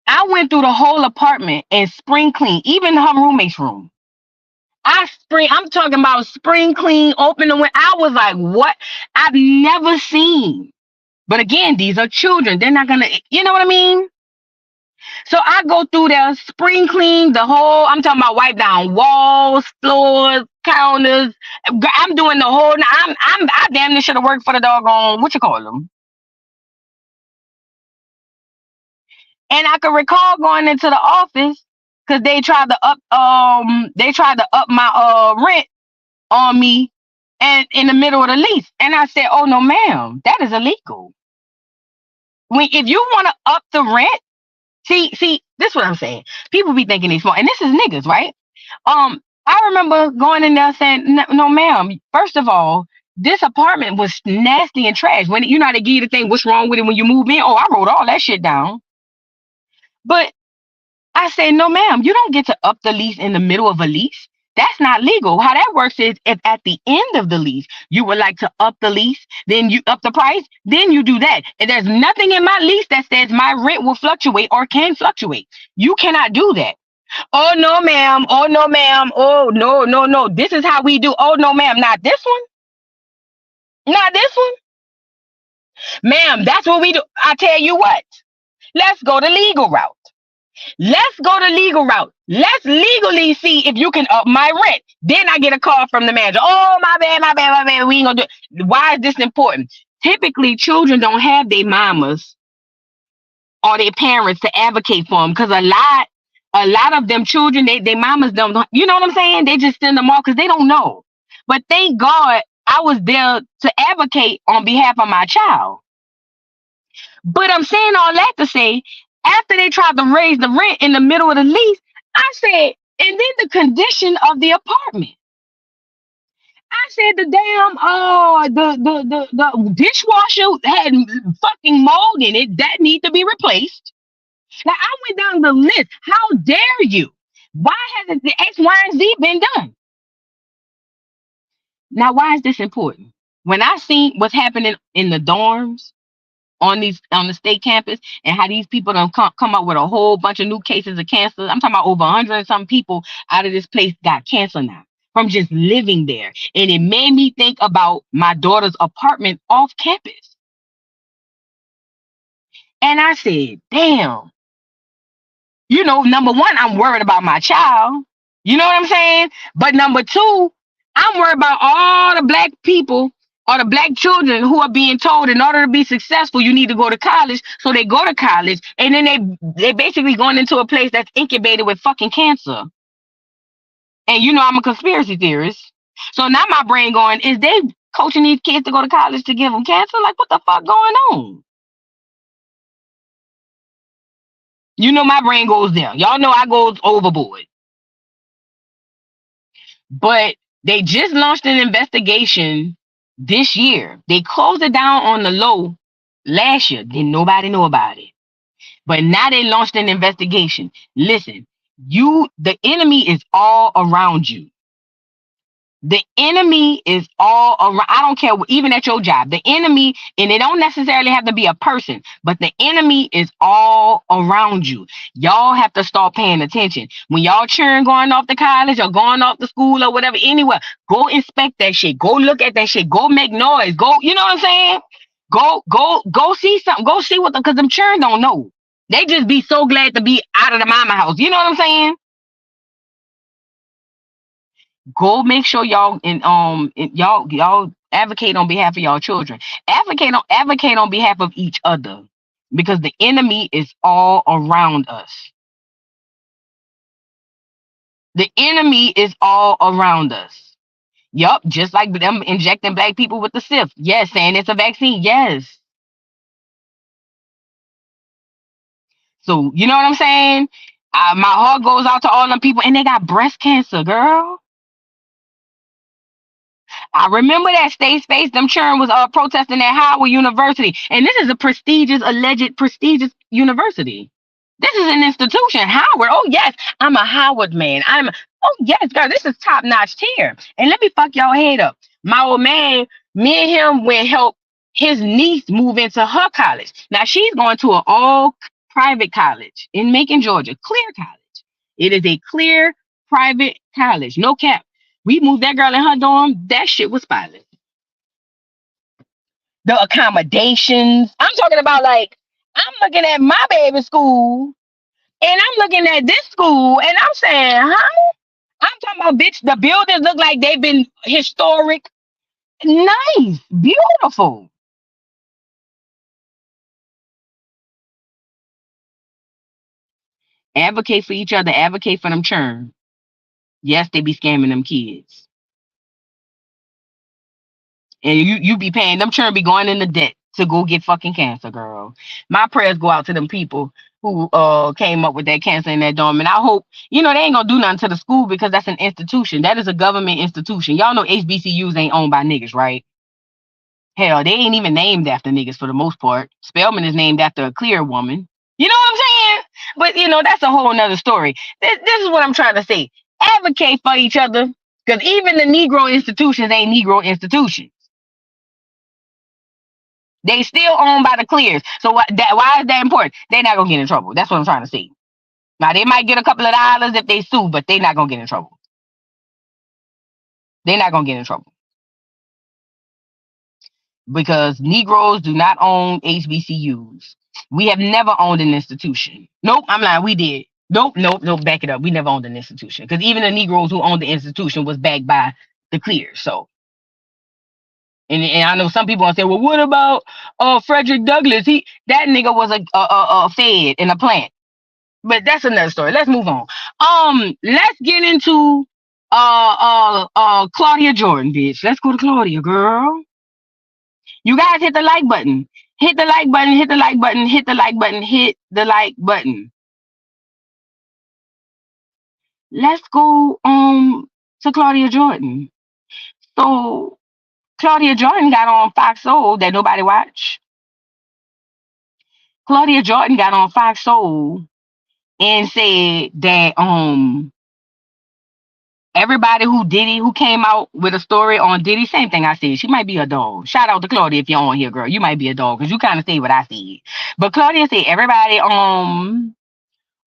I went through the whole apartment and spring clean, even her roommate's room. I'm talking about spring clean, open the window. I was like, what? I've never seen. But again, these are children. They're not gonna, you know what I mean? So I go through there, spring clean the whole. I'm talking about wipe down walls, floors, counters. I'm doing the whole. I damn near should have worked for the doggone what you call them. And I can recall going into the office because they tried to up my rent on me and in the middle of the lease. And I said, oh no, ma'am, that is illegal. If you want to up the rent, see, this is what I'm saying. People be thinking they smart, and this is niggas, right? I remember going in there saying, no, no, ma'am, first of all, this apartment was nasty and trash. When you know how they give you the thing, what's wrong with it when you move in? Oh, I wrote all that shit down. But I said, no, ma'am, you don't get to up the lease in the middle of a lease. That's not legal. How that works is if at the end of the lease you would like to up the lease, then you up the price, then you do that. And there's nothing in my lease that says my rent will fluctuate or can fluctuate. You cannot do that. Oh no, ma'am. Oh no, ma'am. Oh no, no, no. This is how we do. Oh no, ma'am. Not this one. Not this one. Ma'am, that's what we do. I tell you what. Let's go the legal route. Let's go the legal route. Let's legally see if you can up my rent. Then I get a call from the manager. Oh, my bad, my bad, my bad. We ain't gonna do it. Why is this important? Typically, children don't have their mamas or their parents to advocate for them because a lot of them children, they mamas don't, you know what I'm saying? They just send them off because they don't know. But thank God I was there to advocate on behalf of my child. But I'm saying all that to say, after they tried to raise the rent in the middle of the lease, I said, and then the condition of the apartment. I said the damn the dishwasher had fucking mold in it that need to be replaced. Now I went down the list. How dare you? Why hasn't the X, Y, and Z been done? Now why is this important? When I seen what's happening in the dorms on the state campus and how these people don't come up with a whole bunch of new cases of cancer. I'm talking about over 100 and some people out of this place got cancer now from just living there. And it made me think about my daughter's apartment off campus. And I said, damn, number one, I'm worried about my child. You know what I'm saying? But number two, I'm worried about all the black people or the black children who are being told in order to be successful, you need to go to college. So they go to college and then they basically going into a place that's incubated with fucking cancer. And I'm a conspiracy theorist. So now my brain going, is they coaching these kids to go to college to give them cancer? Like what the fuck going on? My brain goes there. Y'all know I goes overboard. But they just launched an investigation this year. They closed it down on the low last year. Didn't nobody know about it. But now they launched an investigation. Listen, the enemy is all around you. The enemy is all around. I don't care, even at your job. The enemy, and it don't necessarily have to be a person, but the enemy is all around you. Y'all have to start paying attention. When y'all cheering going off to college or going off to school or whatever, anywhere, go inspect that shit. Go look at that shit. Go make noise. Go, you know what I'm saying? Go see something. Go see what because them children don't know. They just be so glad to be out of the mama house. You know what I'm saying? Go make sure y'all advocate on behalf of y'all children. Advocate on behalf of each other because the enemy is all around us. The enemy is all around us. Yup, just like them injecting black people with the SIF. Yes, saying it's a vaccine. Yes. So you know what I'm saying? My heart goes out to all them people, and they got breast cancer, girl. I remember that state space. Them children was protesting at Howard University, and this is a alleged prestigious university. This is an institution, Howard. Oh yes, I'm a Howard man. Oh yes, girl. This is top notch tier. And let me fuck y'all head up. My old man, me and him went help his niece move into her college. Now she's going to an all private college in Macon, Georgia. Clear college. It is a clear private college. No cap. We moved that girl in her dorm. That shit was spotless. The accommodations. I'm talking about like I'm looking at my baby school and I'm looking at this school and I'm saying, huh? I'm talking about bitch. The buildings look like they've been historic, nice, beautiful. Advocate for each other. Advocate for them churn. Yes, they be scamming them kids, and you be paying them churn. Be going into debt to go get fucking cancer, girl. My prayers go out to them people. who came up with that cancer in that dorm. And I hope, they ain't gonna do nothing to the school because that's an institution. That is a government institution. Y'all know HBCUs ain't owned by niggas, right? Hell, they ain't even named after niggas for the most part. Spelman is named after a clear woman. You know what I'm saying? But that's a whole nother story. This is what I'm trying to say. Advocate for each other. Because even the Negro institutions ain't Negro institutions. They still owned by the clears. So why is that important? They're not gonna get in trouble. That's what I'm trying to say. Now they might get a couple of dollars if they sue, but they're not gonna get in trouble. They're not gonna get in trouble. Because Negroes do not own HBCUs. We have never owned an institution. Nope, I'm lying. We did. Nope, nope, nope. Back it up. We never owned an institution because even the Negroes who owned the institution was backed by the clears. So, and I know some people gonna say, well, what about Frederick Douglass? That nigga was a fed in a plant. But that's another story. Let's move on. Let's get into Claudia Jordan, bitch. Let's go to Claudia, girl. You guys hit the like button. Hit the like button, hit the like button, hit the like button, hit the like button. Let's go to Claudia Jordan. So Claudia Jordan got on Fox Soul that nobody watched. Claudia Jordan got on Fox Soul and said that everybody who came out with a story on Diddy, same thing I said. She might be a dog. Shout out to Claudia if you're on here, girl. You might be a dog because you kind of say what I said. But Claudia said everybody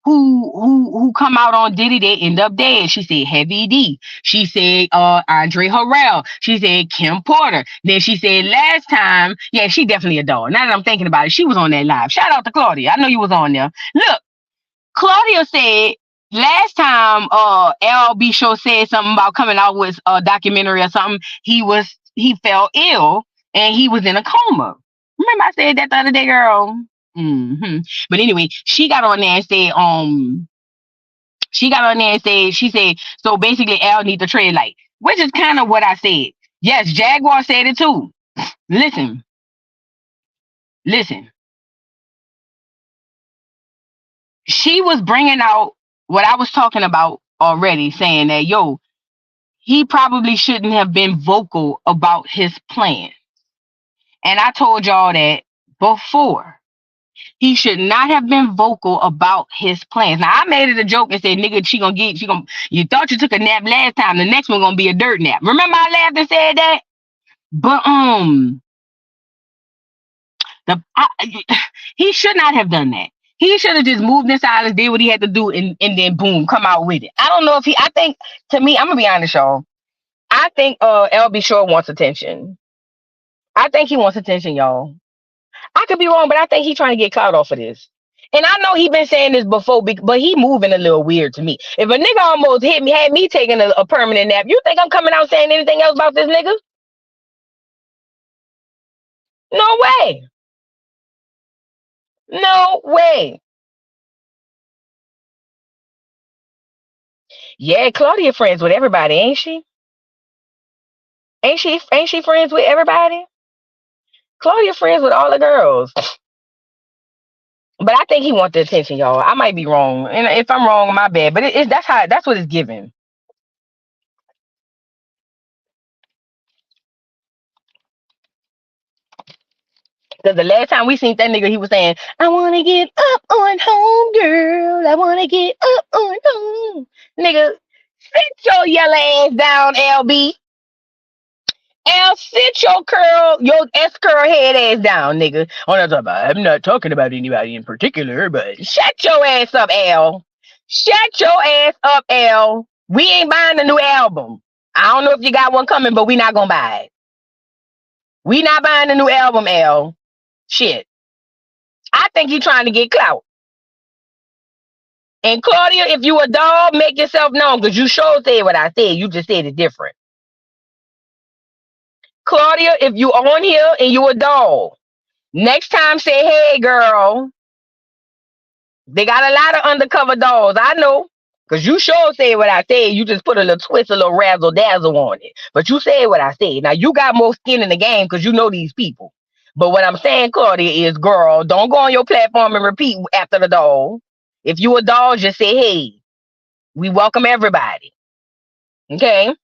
who come out on Diddy, they end up dead. She said Heavy D. She said Andre Harrell. She said Kim Porter. Then she said last time, yeah, she definitely a dog. Now that I'm thinking about it, she was on that live. Shout out to Claudia. I know you was on there. Look, Claudia said last time LB Show said something about coming out with a documentary or something, he fell ill and he was in a coma. Remember I said that the other day, girl? But anyway, she got on there and said, she said, so basically L need the tread light, which is kind of what I said. Yes, Jaguar said it too. Listen. She was bringing out what I was talking about already, saying that, yo, he probably shouldn't have been vocal about his plan. And I told y'all that before. He should not have been vocal about his plans. Now I made it a joke and said, "Nigga, you thought you took a nap last time. The next one gonna be a dirt nap." Remember I laughed and said that. But he should not have done that. He should have just moved in silence, did what he had to do, and then boom, come out with it. I don't know if I think, to me, I'm gonna be honest, y'all. I think LB Short wants attention. I think he wants attention, y'all. I could be wrong, but I think he's trying to get clout off of this. And I know he been saying this before, but he moving a little weird to me. If a nigga almost had me taking a permanent nap, you think I'm coming out saying anything else about this nigga? No way. No way. Yeah, Claudia friends with everybody, ain't she? Ain't she friends with everybody? Claudia friends with all the girls. But I think he wants the attention, y'all. I might be wrong. And if I'm wrong, my bad. But that's what it's given. Because the last time we seen that nigga, he was saying, I want to get up on home, girl. I want to get up on home. Nigga, sit your yellow ass down, LB. Sit your S curl head ass down, nigga. I'm not talking about anybody in particular, but shut your ass up, L. Shut your ass up, L. We ain't buying a new album. I don't know if you got one coming, but we not gonna buy it. We not buying a new album, L. Shit. I think you trying to get clout. And Claudia, if you a dog, make yourself known, because you sure said what I said. You just said it different. Claudia, if you on here and you a dog, next time say, hey, girl. They got a lot of undercover dogs. I know. Because you sure said what I said. You just put a little twist, a little razzle dazzle on it. But you said what I said. Now, you got more skin in the game because you know these people. But what I'm saying, Claudia, is girl, don't go on your platform and repeat after the dog. If you a dog, just say, hey, we welcome everybody. Okay?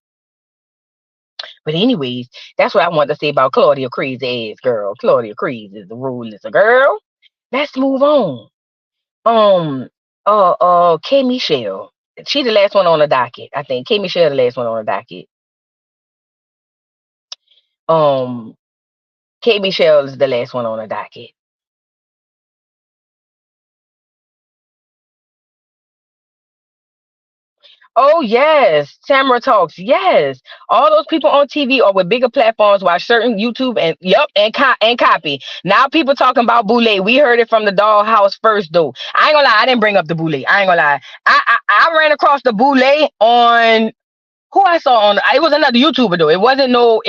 But anyways, that's what I want to say about Claudia crazy ass girl. Claudia crazy is the rule is a girl. Let's move on. Um K Michelle. She the last one on the docket. I think K Michelle the last one on the docket. Um K Michelle is the last one on the docket. Oh yes, Tamara Talks. Yes, all those people on TV or with bigger platforms watch certain YouTube and yep and copy. Now people talking about Boulay. We heard it from the dollhouse first though. I ain't gonna lie, I didn't bring up the Boulay. I ain't gonna lie. I ran across the Boulay on who I saw on. It was another YouTuber though. It wasn't no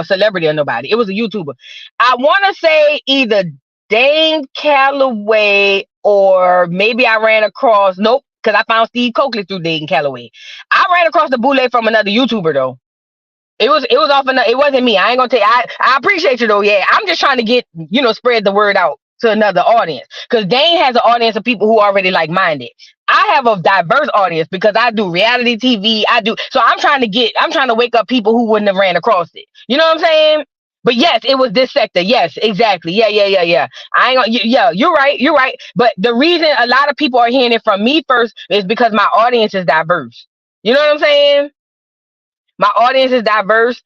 celebrity or nobody. It was a YouTuber. I want to say either Dane Calloway or maybe I ran across nope because I found Steve Coakley through Dane Calloway. I ran across the bootleg from another YouTuber though. It was off it wasn't me. I ain't gonna tell you. I appreciate you though. Yeah, I'm just trying to get spread the word out to another audience because Dane has an audience of people who already like minded. I have a diverse audience because I do reality TV. I do so. I'm trying to wake up people who wouldn't have ran across it. You know what I'm saying? But yes, it was this sector. Yes, exactly. Yeah, yeah, yeah, yeah. I ain't gonna. Yeah, you're right. You're right. But the reason a lot of people are hearing it from me first is because my audience is diverse. You know what I'm saying? My audience is diverse.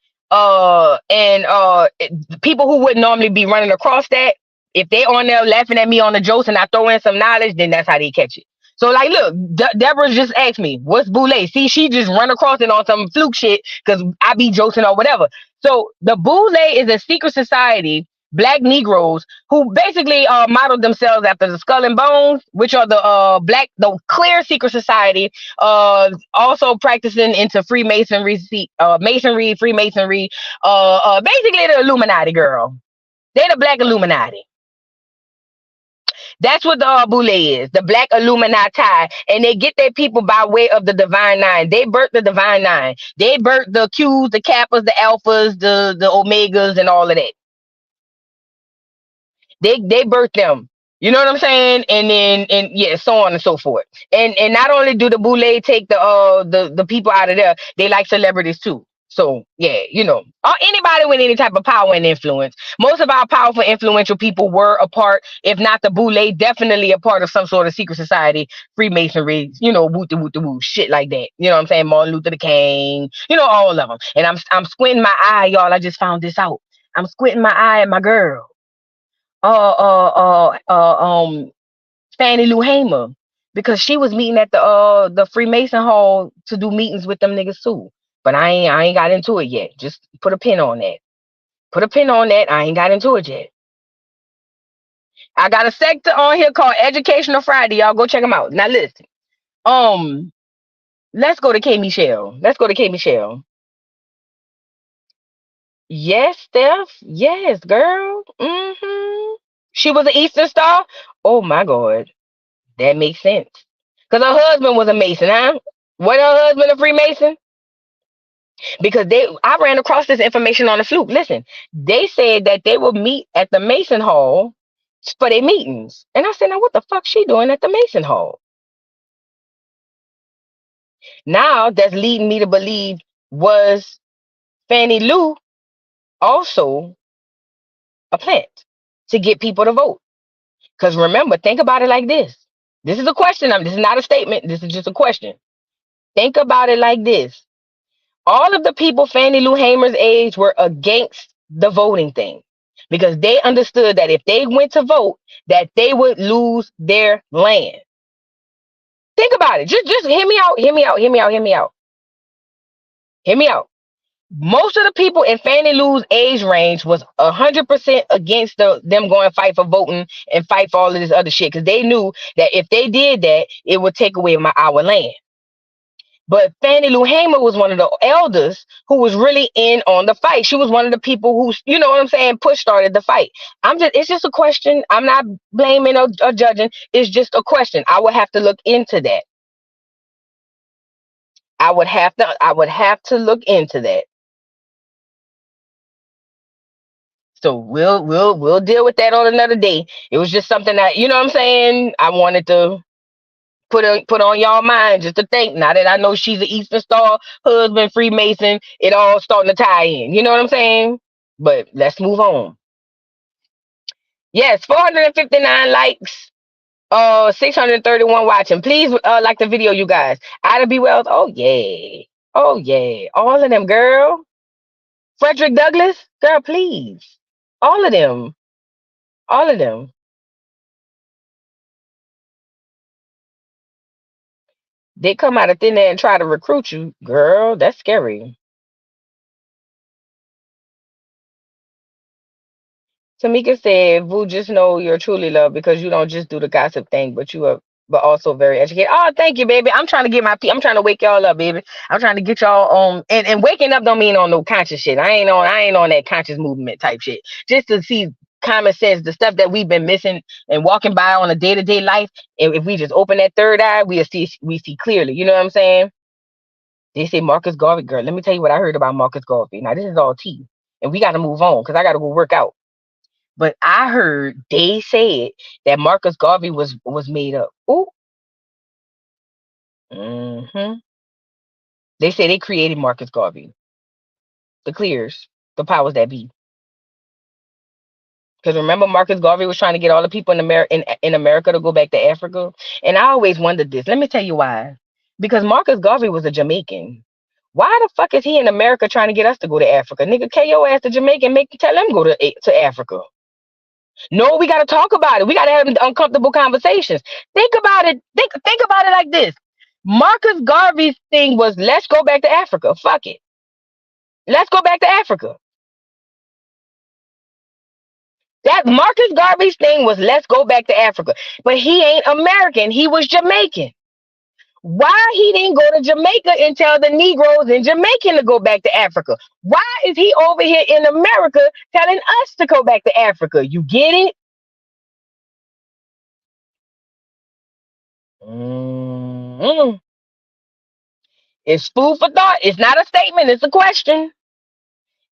People who would normally be running across that, if they on there laughing at me on the jokes and I throw in some knowledge, then that's how they catch it. So like, look, Deborah just asked me, "What's boule?" See, she just run across it on some fluke shit because I be joking or whatever. So the boule is a secret society, black Negroes who basically modeled themselves after the Skull and Bones, which are the clear secret society also practicing into Freemasonry, Masonry, Freemasonry, basically the Illuminati girl. They the Black Illuminati. That's what the Boule is, the Black Illuminati, and they get their people by way of the Divine Nine. They birthed the Divine Nine. They birthed the Qs, the Kappas, the Alphas, the Omegas, and all of that. They birthed them. You know what I'm saying? And then and yeah, so on and so forth. And not only do the boule take the people out of there, they like celebrities too. So yeah, or anybody with any type of power and influence. Most of our powerful, influential people were a part, if not the boule, definitely a part of some sort of secret society, Freemasonry, woot the woot the woo, shit like that. You know what I'm saying? Martin Luther King, all of them. And I'm squinting my eye, y'all. I just found this out. I'm squinting my eye at my girl uh uh uh uh um Fannie Lou Hamer because she was meeting at the Freemason Hall to do meetings with them niggas too. But I ain't got into it yet. Just put a pin on that. Put a pin on that. I ain't got into it yet. I got a sector on here called Educational Friday. Y'all go check them out. Now listen. Um, let's go to K Michelle. Let's go to K Michelle. Yes, Steph. Yes, girl. She was an Eastern Star. Oh my God. That makes sense. Because her husband was a Mason, huh? Was her husband a Freemason? Because I ran across this information on the fluke. Listen, they said that they would meet at the Mason Hall for their meetings. And I said, now what the fuck she doing at the Mason Hall? Now that's leading me to believe was Fannie Lou also a plant to get people to vote? Because remember, think about it like this. This is a question. This is not a statement. This is just a question. Think about it like this. All of the people Fannie Lou Hamer's age were against the voting thing because they understood that if they went to vote, that they would lose their land. Think about it. Just hear me out. Hear me out. Hear me out. Hear me out. Hear me out. Most of the people in Fannie Lou's age range was 100% against them going fight for voting and fight for all of this other shit because they knew that if they did that, it would take away our land. But Fannie Lou Hamer was one of the elders who was really in on the fight. She was one of the people who, you know what I'm saying, push started the fight. It's just a question. I'm not blaming or judging. It's just a question. I would have to look into that. I would have to look into that. So we'll deal with that on another day. It was just something that, you know what I'm saying, I wanted to put on y'all mind just to think. Now that I know she's an Eastern Star husband, Freemason, it all starting to tie in. You know what I'm saying? But let's move on. Yes, 459 likes. 631 watching. Please like the video, you guys. Ida B. Wells. Oh yeah. Oh yeah. All of them, girl. Frederick Douglass, girl, please. All of them. All of them. They come out of thin air and try to recruit you, girl. That's scary. Tamika said, "Vu, just know you're truly loved because you don't just do the gossip thing, but you are, but also very educated." Oh, thank you, baby. I'm trying to get I'm trying to wake y'all up, baby. I'm trying to get y'all on, and waking up don't mean on no conscious shit. I ain't on that conscious movement type shit. Just to see common sense, the stuff that we've been missing and walking by on a day to day life. And if we just open that third eye, we see clearly. You know what I'm saying? They say Marcus Garvey, girl. Let me tell you what I heard about Marcus Garvey. Now this is all tea, and we got to move on because I got to go work out. But I heard they said that Marcus Garvey was made up. Ooh. Hmm. They say they created Marcus Garvey, the Clears, the powers that be. Because remember, Marcus Garvey was trying to get all the people in America to go back to Africa, and I always wondered this. Let me tell you why. Because Marcus Garvey was a Jamaican. Why the fuck is he in America trying to get us to go to Africa? Nigga, KO ass to Jamaican, tell them go to Africa. No, we got to talk about it. We got to have uncomfortable conversations. Think about it. Think about it like this. Marcus Garvey's thing was, let's go back to Africa. Fuck it. Let's go back to Africa. That Marcus Garvey's thing was, let's go back to Africa. But he ain't American. He was Jamaican. Why he didn't go to Jamaica and tell the Negroes in Jamaica to go back to Africa? Why is he over here in America telling us to go back to Africa? You get it? Mm-hmm. It's food for thought. It's not a statement. It's a question.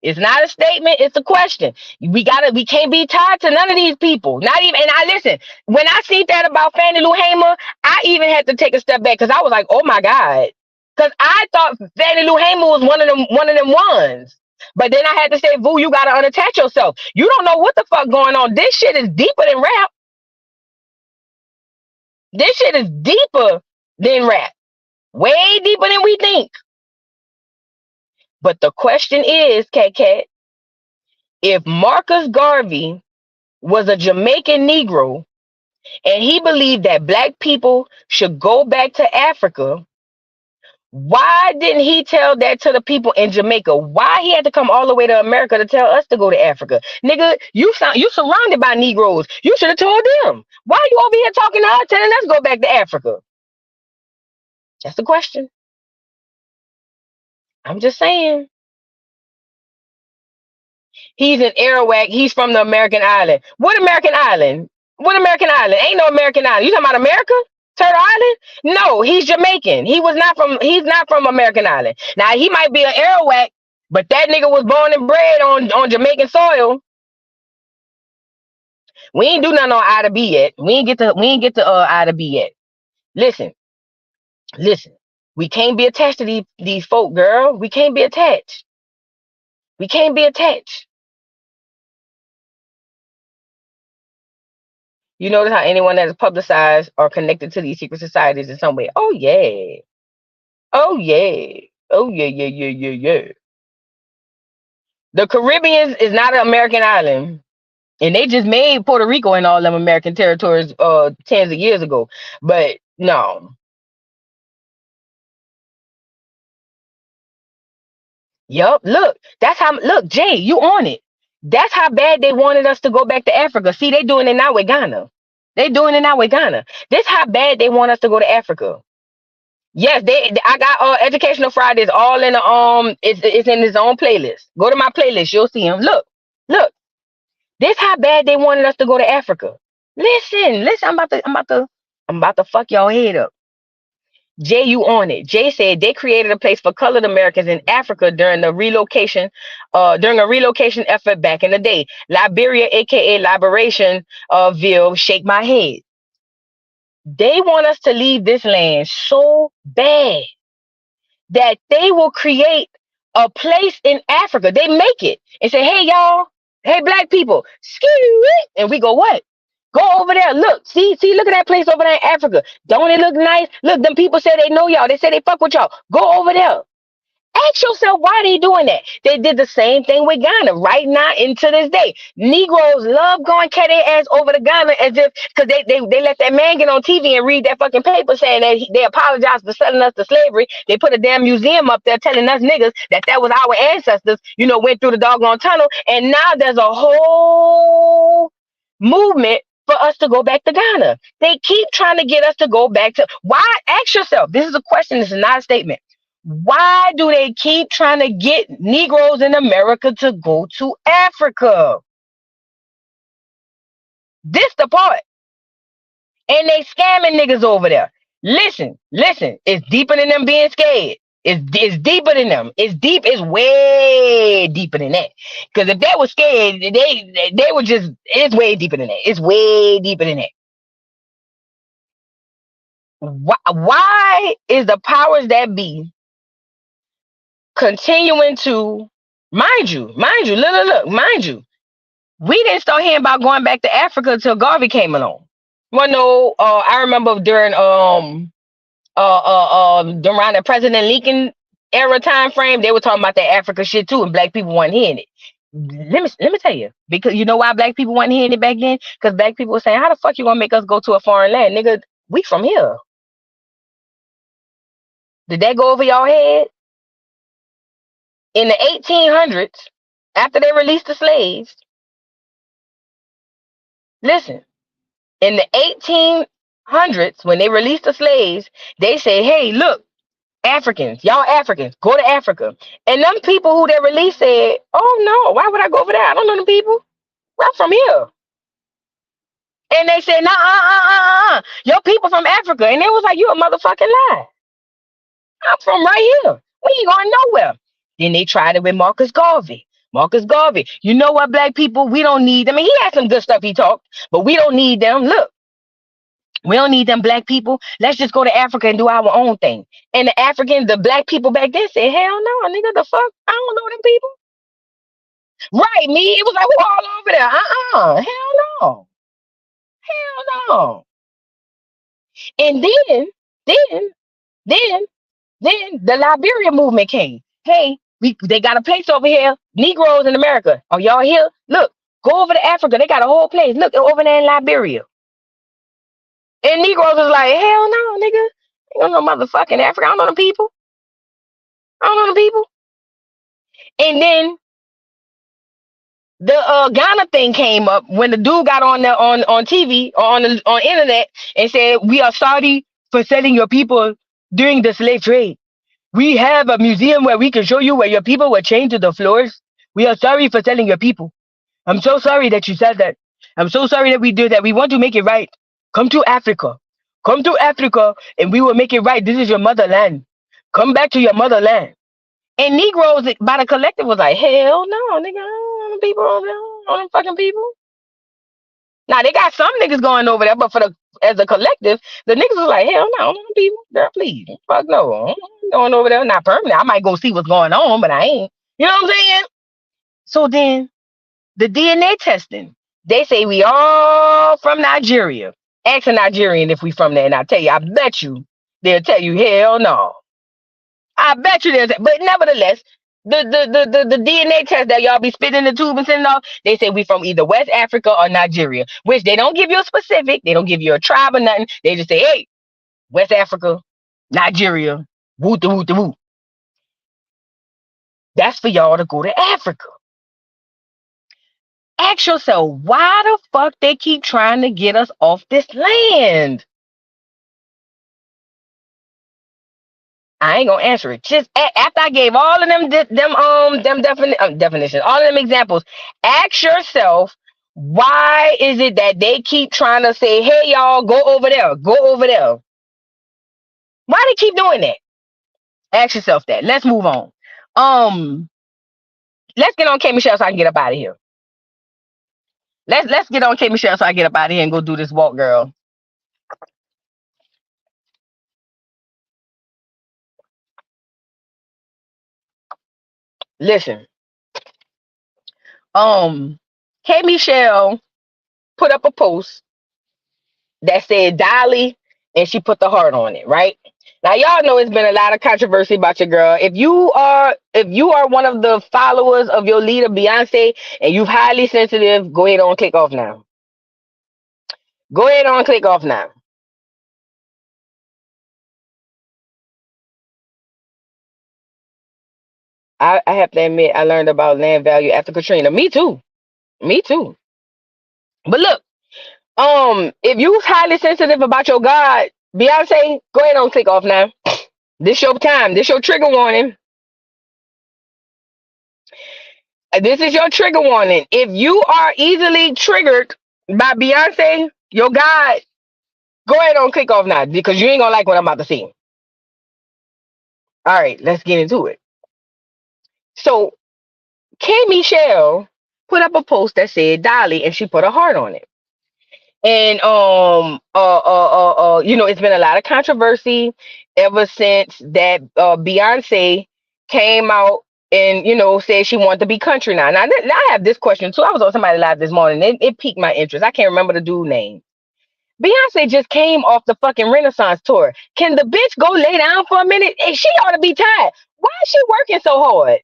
It's not a statement. It's a question. We can't be tied to none of these people. Not even, and I listen, when I see that about Fannie Lou Hamer, I even had to take a step back because I was like, oh my God. Because I thought Fannie Lou Hamer was one of them ones. But then I had to say, Vu, you gotta unattach yourself. You don't know what the fuck going on. This shit is deeper than rap. This shit is deeper than rap. Way deeper than we think. But the question is, Cat Cat, if Marcus Garvey was a Jamaican Negro and he believed that black people should go back to Africa, why didn't he tell that to the people in Jamaica? Why he had to come all the way to America to tell us to go to Africa? Nigga, you surrounded by Negroes. You should have told them. Why are you over here talking to us, telling us to go back to Africa? That's the question. I'm just saying. He's an Arawak. He's from the American island. What American island? What American island? Ain't no American island. You talking about America? Turtle Island? No, he's Jamaican. He's not from American Island. Now he might be an Arawak, but that nigga was born and bred on Jamaican soil. We ain't do nothing on Ida B yet. We ain't get to Ida B yet. Listen, listen. We can't be attached to these folk, girl. We can't be attached. We can't be attached. You notice how anyone that is publicized or connected to these secret societies in some way. Oh yeah. Oh yeah. Oh yeah, yeah, yeah, yeah, yeah. The Caribbean is not an American island. And they just made Puerto Rico and all them American territories tens of years ago. But no. Yup. Look, Jay, you on it. That's how bad they wanted us to go back to Africa. See, they doing it now with Ghana. They doing it now with Ghana. This how bad they want us to go to Africa. Yes, I got Educational Fridays all in the it's in his own playlist. Go to my playlist, you'll see him. Look. This how bad they wanted us to go to Africa. Listen, I'm about to fuck y'all head up. Jay, you on it. Jay said they created a place for colored Americans in Africa during a relocation effort back in the day. Liberia, aka Liberation Ville, shake my head. They want us to leave this land so bad that they will create a place in Africa. They make it and say, hey, y'all, hey, black people, and we go, what? Go over there. Look, look at that place over there in Africa. Don't it look nice? Look, them people say they know y'all. They say they fuck with y'all. Go over there. Ask yourself why they doing that. They did the same thing with Ghana right now into this day. Negroes love going cat their ass over to Ghana as if because they let that man get on TV and read that fucking paper saying that they apologized for selling us to slavery. They put a damn museum up there telling us niggas that was our ancestors, went through the doggone tunnel. And now there's a whole movement for us to go back to Ghana. They keep trying to get us to go back to why? Ask yourself. This is a question, this is not a statement. Why do they keep trying to get Negroes in America to go to Africa? This the part. And they scamming niggas over there. Listen. It's deeper than them being scared. It's deeper than them. It's way deeper than that. Because if they were scared, they were just, it's way deeper than that. It's way deeper than that. Why is the powers that be continuing to, look, mind you, we didn't start hearing about going back to Africa until Garvey came along. Well, no, I remember during around the President Lincoln era time frame, they were talking about that Africa shit too, and black people weren't hearing it. Let me tell you, because you know why black people weren't hearing it back then? Because black people were saying, "How the fuck you gonna make us go to a foreign land, nigga? We from here." Did that go over your head? In the 1800s, after they released the slaves, listen, in the 1800s, when they released the slaves, they say, hey, look, Africans, y'all Africans, go to Africa. And them people who they released said, oh no, why would I go over there? I don't know them people. I'm from here. And they said, nah, your people from Africa. And they was like, you a motherfucking lie. I'm from right here. We ain't going nowhere. Then they tried it with Marcus Garvey. You know what, black people? We don't need them. I mean, he had some good stuff he talked, but we don't need them. Look, we don't need them black people. Let's just go to Africa and do our own thing. And the black people back then said, hell no, nigga, the fuck? I don't know them people. Right, me. It was like, who all over there? Hell no. Hell no. And then the Liberia movement came. Hey, they got a place over here. Negroes in America. Are y'all here? Look, go over to Africa. They got a whole place. Look, over there in Liberia. And Negroes was like, hell no, nigga. You don't know motherfucking Africa. I don't know the people. And then the Ghana thing came up when the dude got on there on TV or on internet and said, we are sorry for selling your people during the slave trade. We have a museum where we can show you where your people were chained to the floors. We are sorry for selling your people. I'm so sorry that you said that. I'm so sorry that we did that. We want to make it right. Come to Africa. Come to Africa and we will make it right. This is your motherland. Come back to your motherland. And Negroes by the collective was like, hell no, nigga, I don't know people over there. I don't know them fucking people. Now they got some niggas going over there, but as a collective, the niggas was like, hell no, I don't know them people. Girl, please. Fuck no. I'm going over there, not permanent. I might go see what's going on, but I ain't. You know what I'm saying? So then the DNA testing, they say we all from Nigeria. Ask a Nigerian if we from there, and I tell you, I bet you they'll tell you, hell no. I bet you there's, but nevertheless, the DNA test that y'all be spitting in the tube and sending off, they say we from either West Africa or Nigeria, which they don't give you a specific, they don't give you a tribe or nothing. They just say, hey, West Africa, Nigeria, woo the woo the woo. That's for y'all to go to Africa. Ask yourself, why the fuck they keep trying to get us off this land? I ain't gonna answer it. Just after I gave all of them definitions, all of them examples, ask yourself, why is it that they keep trying to say, hey y'all, go over there, go over there? Why they keep doing that? Ask yourself that. Let's move on. Um, let's get on K Michelle so I can get up out of here. Let's get on K Michelle so I get up out of here and go do this walk, girl. Listen, K Michelle put up a post that said Dolly, and she put the heart on it, right? Now y'all know it's been a lot of controversy about your girl. If you are one of the followers of your leader Beyonce and you highly sensitive, go ahead on click off now. Go ahead on click off now. I have to admit I learned about land value after Katrina. Me too. Me too. But look, if you highly sensitive about your God, Beyonce, go ahead on click off now. This your time. This your trigger warning. This is your trigger warning. If you are easily triggered by Beyonce, your God, go ahead on click off now because you ain't gonna like what I'm about to see. All right, let's get into it. So K Michelle put up a post that said Dolly and she put a heart on it. And it's been a lot of controversy ever since that Beyonce came out and said she wanted to be country now. Now I have this question too. I was on somebody live this morning. It piqued my interest. I can't remember the dude name. Beyonce just came off the fucking Renaissance tour. Can the bitch go lay down for a minute? And she ought to be tired. Why is she working so hard?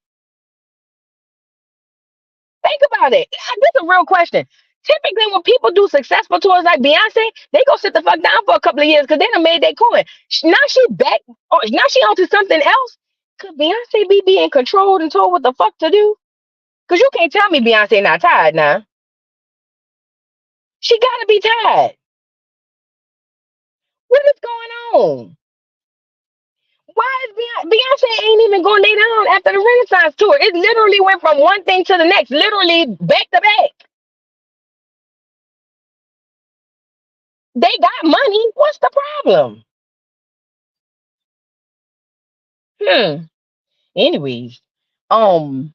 Think about it. This is a real question. Typically, when people do successful tours like Beyonce, they go sit the fuck down for a couple of years because they done made their coin. Now she back. Now she on to something else. Could Beyonce be being controlled and told what the fuck to do? Because you can't tell me Beyonce not tired now. She gotta be tired. What is going on? Why is Beyonce ain't even going to lay down after the Renaissance tour? It literally went from one thing to the next, literally back to back. They got money. What's the problem? Hmm. Anyways, um,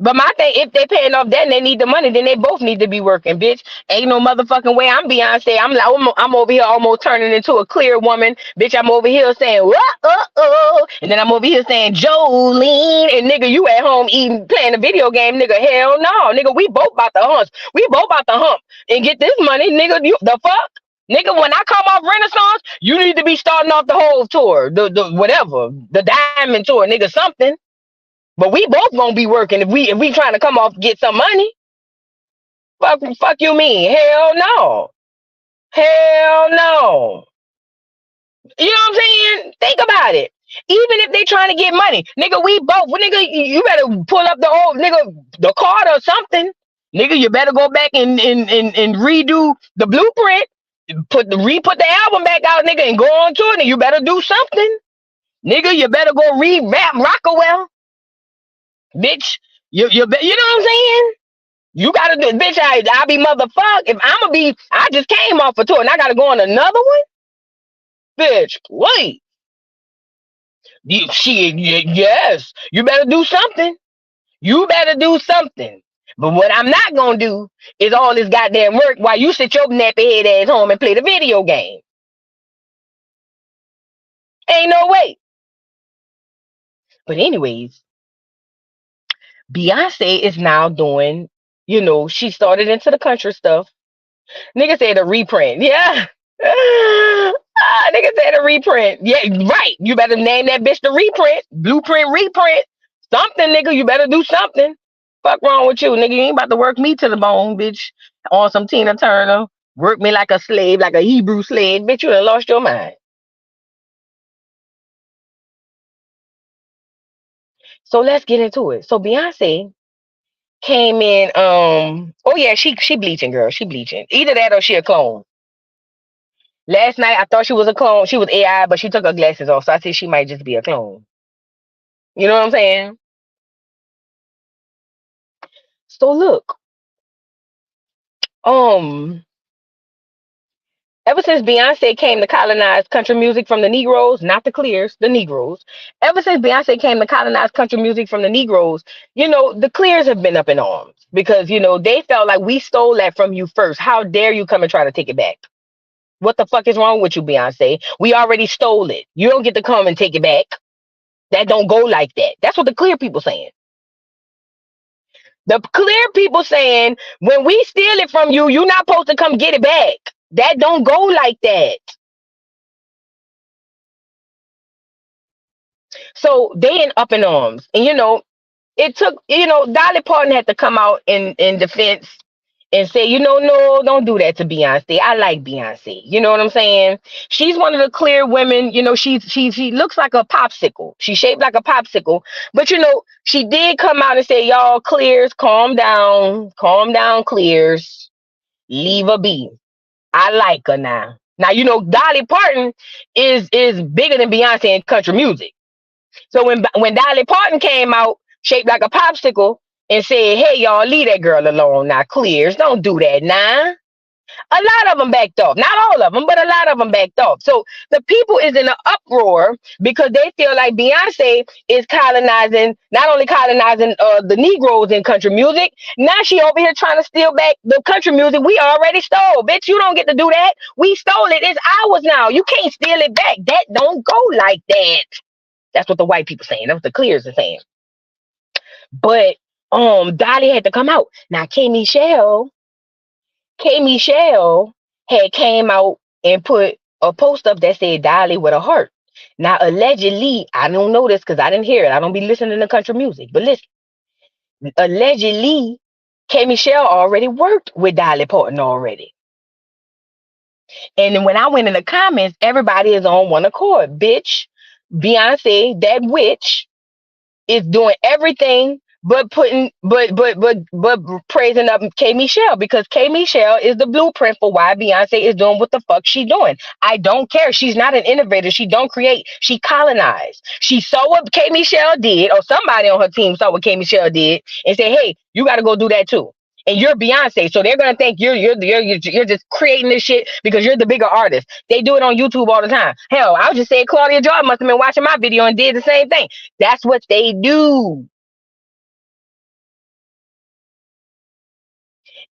but my thing, if they paying off that and they need the money, then they both need to be working, bitch. Ain't no motherfucking way I'm Beyonce. I'm over here almost turning into a clear woman, bitch. I'm over here saying and then I'm over here saying Jolene, and nigga, you at home eating, playing a video game, nigga. Hell no, nigga. We both about the hump. We both about the hump and get this money, nigga. You the fuck. Nigga, when I come off Renaissance, you need to be starting off the whole tour, the whatever, the diamond tour, nigga, something. But we both gonna be working if we trying to come off get some money. Fuck you mean? Hell no. Hell no. You know what I'm saying? Think about it. Even if they trying to get money, nigga, we both, nigga, you better pull up the old nigga, the card or something. Nigga, you better go back and redo the blueprint, put the album back out, nigga, and go on tour. And you better do something. Nigga, you better go revamp Rockawell. Bitch. You know what I'm saying? You gotta do, bitch. I be motherfuck. If I'ma be, I just came off a tour and I gotta go on another one, bitch. Wait, yes, you better do something. You better do something. But what I'm not gonna do is all this goddamn work while you sit your nappy head ass home and play the video game. Ain't no way. But anyways, Beyonce is now doing. She started into the country stuff. Nigga said a reprint. Yeah. Nigga said a reprint. Yeah, right. You better name that bitch the reprint. Blueprint reprint. Something, nigga. You better do something. Fuck wrong with you, nigga. You ain't about to work me to the bone, bitch. On some Tina Turner. Work me like a slave, like a Hebrew slave. Bitch, you done lost your mind. So let's get into it. So Beyonce came in, oh yeah, she bleaching, girl. She bleaching. Either that or she a clone. Last night I thought she was a clone. She was AI, but she took her glasses off, so I said she might just be a clone. You know what I'm saying? So look, um, Ever since Beyonce came to colonize country music from the Negroes, not the Clears, the Negroes. Ever since Beyonce came to colonize country music from the Negroes, the Clears have been up in arms because they felt like we stole that from you first. How dare you come and try to take it back? What the fuck is wrong with you, Beyonce? We already stole it. You don't get to come and take it back. That don't go like that. That's what the Clear people saying. The Clear people saying when we steal it from you, you're not supposed to come get it back. That don't go like that. So they in up in arms. And it took, Dolly Parton had to come out in defense and say, no, don't do that to Beyonce. I like Beyonce. You know what I'm saying? She's one of the Clear women. She looks like a popsicle. She's shaped like a popsicle. But she did come out and say, y'all Clears, calm down, Clears, leave her be. I like her now. Now Dolly Parton is bigger than Beyonce in country music. So when Dolly Parton came out shaped like a popsicle and said, "Hey y'all, leave that girl alone now, Clears, don't do that now." A lot of them backed off. Not all of them, but a lot of them backed off. So the people is in an uproar because they feel like Beyonce is colonizing, not only colonizing the Negroes in country music. Now she over here trying to steal back the country music we already stole. Bitch, you don't get to do that. We stole it. It's ours now. You can't steal it back. That don't go like that. That's what the white people saying. That's what the Clears are saying. But Dolly had to come out. Now K Michelle had came out and put a post up that said Dolly with a heart. Now allegedly, I don't know this because I didn't hear it. I don't be listening to country music. But listen, allegedly, K Michelle already worked with Dolly Parton already. And then when I went in the comments, everybody is on one accord. Bitch, Beyonce, that witch, is doing everything but praising up K Michelle because K Michelle is the blueprint for why Beyonce is doing what the fuck she doing. I don't care. She's not an innovator. She don't create. She colonized. She saw what K Michelle did, or somebody on her team saw what K Michelle did, and said, "Hey, you got to go do that too." And you're Beyonce, so they're gonna think you're just creating this shit because you're the bigger artist. They do it on YouTube all the time. Hell, I was just saying Claudia Jordan must have been watching my video and did the same thing. That's what they do.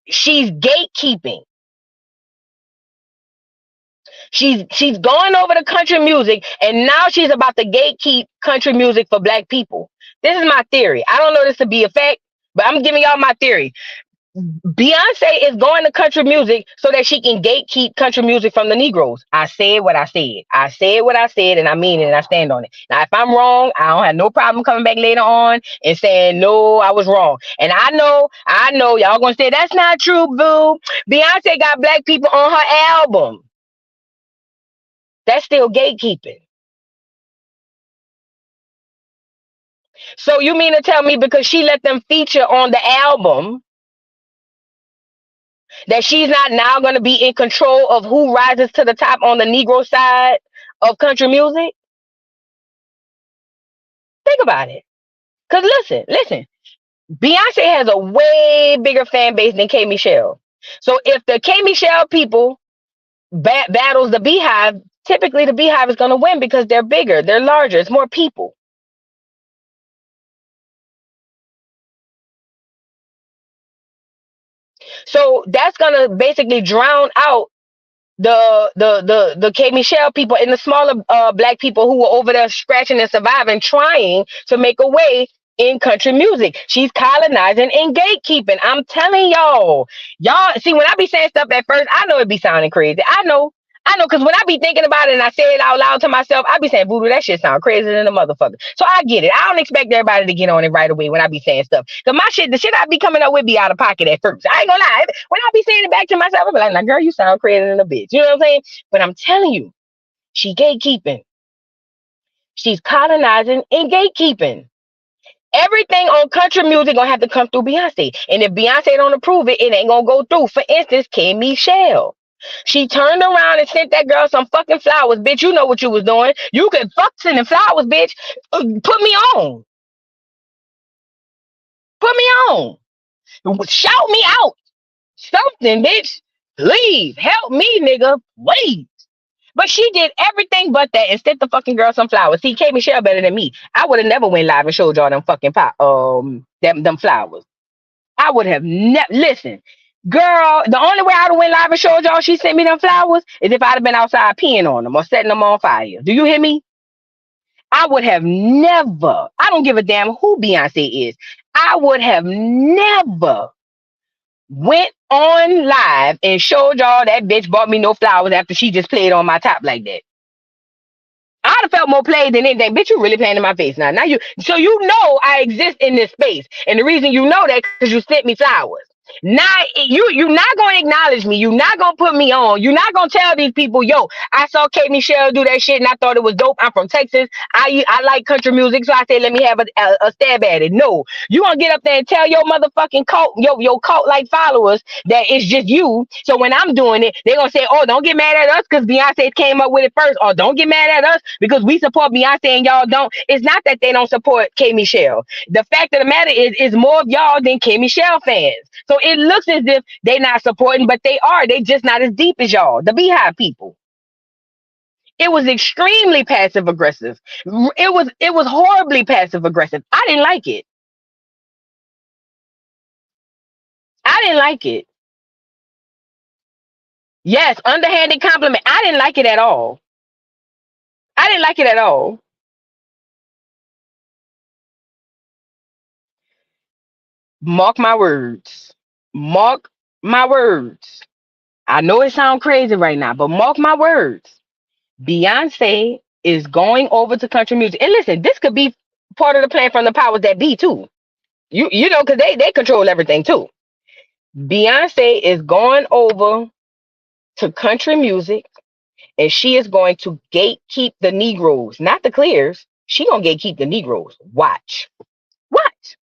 She's gatekeeping. She's going over to country music, and now she's about to gatekeep country music for black people. This is my theory. I don't know this to be a fact, but I'm giving y'all my theory. Beyonce is going to country music so that she can gatekeep country music from the Negroes. I said what I said. I said what I said, and I mean it, and I stand on it. Now, if I'm wrong, I don't have no problem coming back later on and saying, no, I was wrong. And I know, y'all gonna say, that's not true, boo. Beyonce got black people on her album. That's still gatekeeping. So you mean to tell me because she let them feature on the album that she's not now going to be in control of who rises to the top on the Negro side of country music? Think about it. Because listen, Beyonce has a way bigger fan base than K Michelle. So if the K Michelle people battles the Beehive, typically the Beehive is going to win because they're bigger, they're larger, it's more people. So that's going to basically drown out the K Michelle people and the smaller black people who were over there scratching and surviving, trying to make a way in country music. She's colonizing and gatekeeping. I'm telling y'all see when I be saying stuff at first, I know it be sounding crazy. I know, because when I be thinking about it and I say it out loud to myself, I be saying, Voodoo, that shit sound crazier than a motherfucker. So I get it. I don't expect everybody to get on it right away when I be saying stuff. Because the shit I be coming up with be out of pocket at first. I ain't gonna lie. When I be saying it back to myself, I be like, nah, girl, you sound crazier than a bitch. You know what I'm saying? But I'm telling you, she gatekeeping. She's colonizing and gatekeeping. Everything on country music gonna have to come through Beyonce. And if Beyonce don't approve it, it ain't gonna go through. For instance, K Michelle. She turned around and sent that girl some fucking flowers. Bitch, you know what you was doing. You could fuck sending flowers, bitch. Put me on. Put me on. Shout me out. Something, bitch. Please help me, nigga. Please. But she did everything but that and sent the fucking girl some flowers. See, K Michelle better than me. I would have never went live and showed y'all them fucking them flowers. I would have never listen. Girl, the only way I'd have went live and showed y'all she sent me them flowers is if I'd have been outside peeing on them or setting them on fire. Do you hear me? I would have never, I don't give a damn who Beyonce is. I would have never went on live and showed y'all that bitch bought me no flowers after she just played on my top like that. I'd have felt more played than anything. Bitch, you really playing in my face now. Now you, so you know I exist in this space, and the reason you know that because you sent me flowers. Now you not gonna acknowledge me. You not gonna put me on. You not gonna tell these people, yo, I saw K Michelle do that shit and I thought it was dope. I'm from Texas. I like country music, so I said let me have a stab at it. No, you gonna get up there and tell your motherfucking cult, your cult like followers that it's just you. So when I'm doing it, they're gonna say, oh, don't get mad at us because Beyonce came up with it first, or don't get mad at us because we support Beyonce and y'all don't. It's not that they don't support K Michelle. The fact of the matter is more of y'all than K Michelle fans. So it looks as if they not supporting, but they are. They just not as deep as y'all, the Beehive people. It was extremely passive aggressive. It was horribly passive aggressive. I didn't like it. I didn't like it. Yes, underhanded compliment. I didn't like it at all. I didn't like it at all. Mark my words. Mark my words. I know it sounds crazy right now, but mark my words. Beyonce is going over to country music. And listen, this could be part of the plan from the powers that be too. You know, because they control everything too. Beyonce is going over to country music and she is going to gatekeep the Negroes, not the clears. She gonna gatekeep the Negroes. Watch. Watch.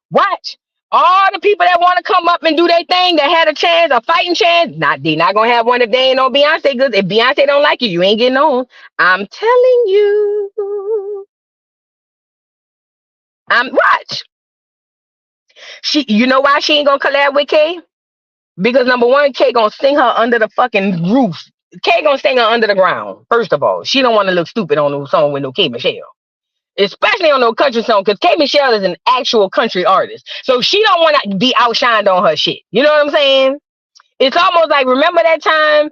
Watch. All the people that want to come up and do their thing that had a chance, a fighting chance, they not gonna have one if they ain't on Beyonce. Cause if Beyonce don't like you, you ain't getting on. I'm telling you. Watch. You know why she ain't gonna collab with K? Because number one, K gonna sing her under the fucking roof. K gonna sing her under the ground. First of all, she don't want to look stupid on no song with no K Michelle, especially on no country song, because K Michelle is an actual country artist, so she don't want to be outshined on her shit. You know what I'm saying? It's almost like, remember that time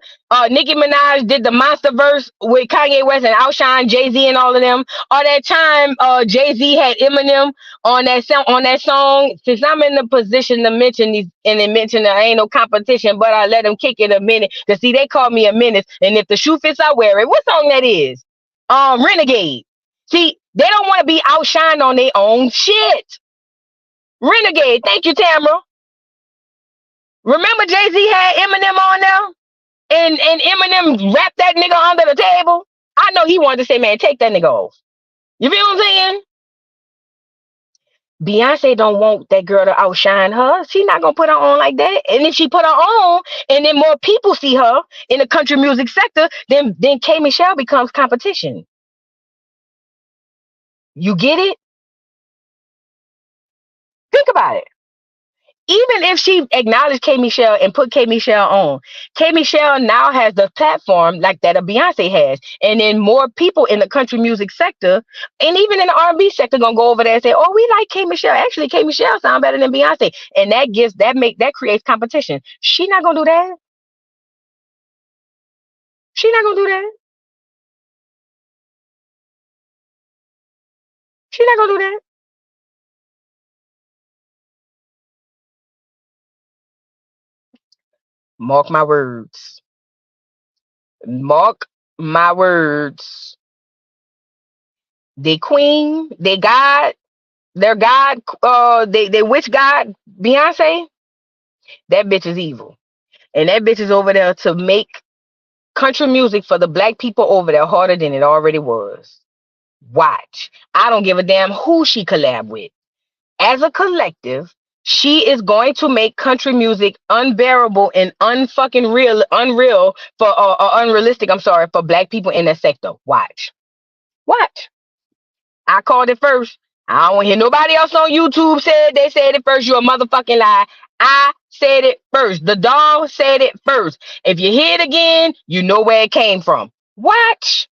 Nicki Minaj did the Monster Verse with Kanye West and outshine Jay-Z and all of them? Or that time Jay-Z had Eminem on that song, since I'm in the position to mention these and then mention there ain't no competition, but I let them kick it a minute. Cause see, they call me a menace. And if the shoe fits, I wear it. What song that is? Renegade. See, they don't want to be outshined on their own shit. Renegade. Thank you, Tamara. Remember Jay-Z had Eminem on there? And Eminem wrapped that nigga under the table? I know he wanted to say, man, take that nigga off. You feel what I'm saying? Beyonce don't want that girl to outshine her. She not gonna put her on like that. And if she put her on, and then more people see her in the country music sector, then K Michelle becomes competition. You get it? Think about it. Even if she acknowledged K Michelle and put K Michelle on, K Michelle now has the platform like that a Beyonce has, and then more people in the country music sector and even in the R&B sector gonna go over there and say, "Oh, we like K Michelle. Actually, K Michelle sound better than Beyonce," and that creates competition. She not gonna do that. She not gonna do that. She not gonna do that. Mark my words. Mark my words. They queen, they God, their God, they witch God, Beyonce. That bitch is evil. And that bitch is over there to make country music for the black people over there harder than it already was. Watch. I don't give a damn who she collab with. As a collective, she is going to make country music unbearable and unreal for unrealistic, I'm sorry, for black people in that sector. Watch. Watch. I called it first. I don't want to hear nobody else on YouTube they said it first. You're a motherfucking lie. I said it first. The dog said it first. If you hear it again, you know where it came from. Watch.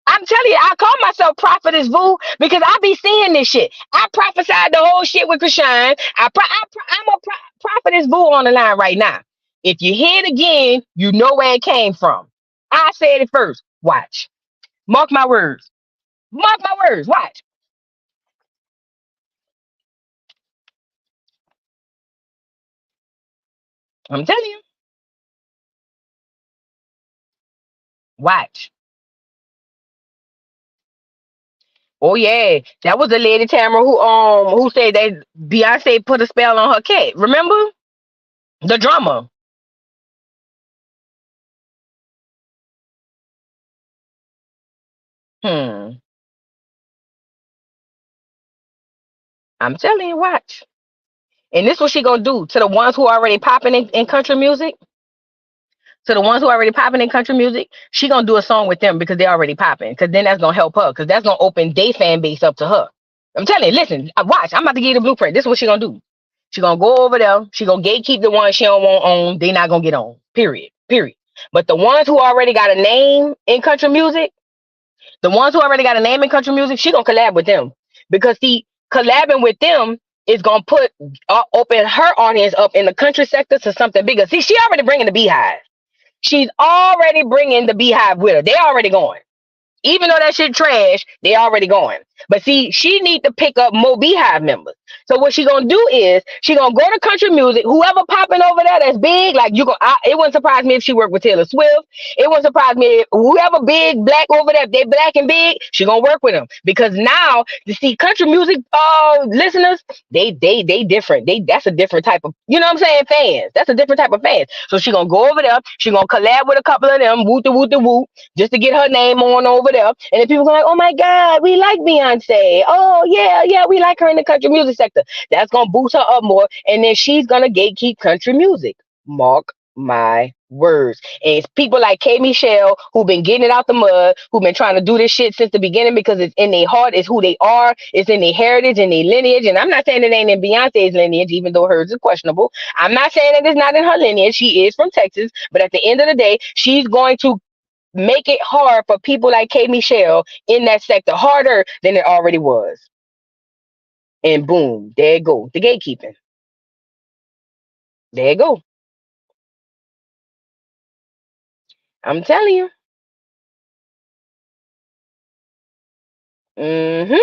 I'm telling you, I call myself Prophetess Vu because I be seeing this shit. I prophesied the whole shit with Krishan. I'm a Prophetess Vu on the line right now. If you hear it again, you know where it came from. I said it first. Watch. Mark my words. Mark my words. Watch. I'm telling you. Watch. Oh yeah, that was the lady Tamara who said that Beyonce put a spell on her cat. Remember the drummer? Hmm. I'm telling you, watch. And this what she gonna do to the ones who already popping in country music. To the ones who already popping in country music, she gonna do a song with them because they already popping. Cause then that's gonna help her. Cause that's gonna open their fan base up to her. I'm telling you, listen, watch. I'm about to give you the blueprint. This is what she gonna do. She gonna go over there. She gonna gatekeep the ones she don't want on. They not gonna get on. Period. Period. But the ones who already got a name in country music, the ones who already got a name in country music, she gonna collab with them because see, collabing with them is gonna put open her audience up in the country sector to something bigger. See, she already bringing the beehive. She's already bringing the beehive with her. They already going. Even though that shit trash, they already going. But see, she need to pick up more Beehive members. So what she gonna do is she gonna go to country music. Whoever popping over there that's big, like you go. It wouldn't surprise me if she worked with Taylor Swift. It wouldn't surprise me if whoever big black over there, if they black and big, she gonna work with them because now you see country music listeners, they different. That's a different type of you know what I'm saying fans. That's a different type of fans. So she gonna go over there. She gonna collab with a couple of them. Woo the woo just to get her name on over there. And then people go like, oh my God, we like Beyonce. Oh yeah, yeah, we like her in the country music sector. That's gonna boost her up more. And then she's gonna gatekeep country music. Mark my words. And it's people like K. Michelle who've been getting it out the mud, who've been trying to do this shit since the beginning because it's in their heart, it's who they are, it's in their heritage and their lineage. And I'm not saying it ain't in Beyonce's lineage, even though hers is questionable. I'm not saying that it's not in her lineage. She is from Texas, but at the end of the day, she's going to make it hard for people like K. Michelle in that sector, harder than it already was. And boom, there you go. The gatekeeping. There you go. I'm telling you. Mm-hmm.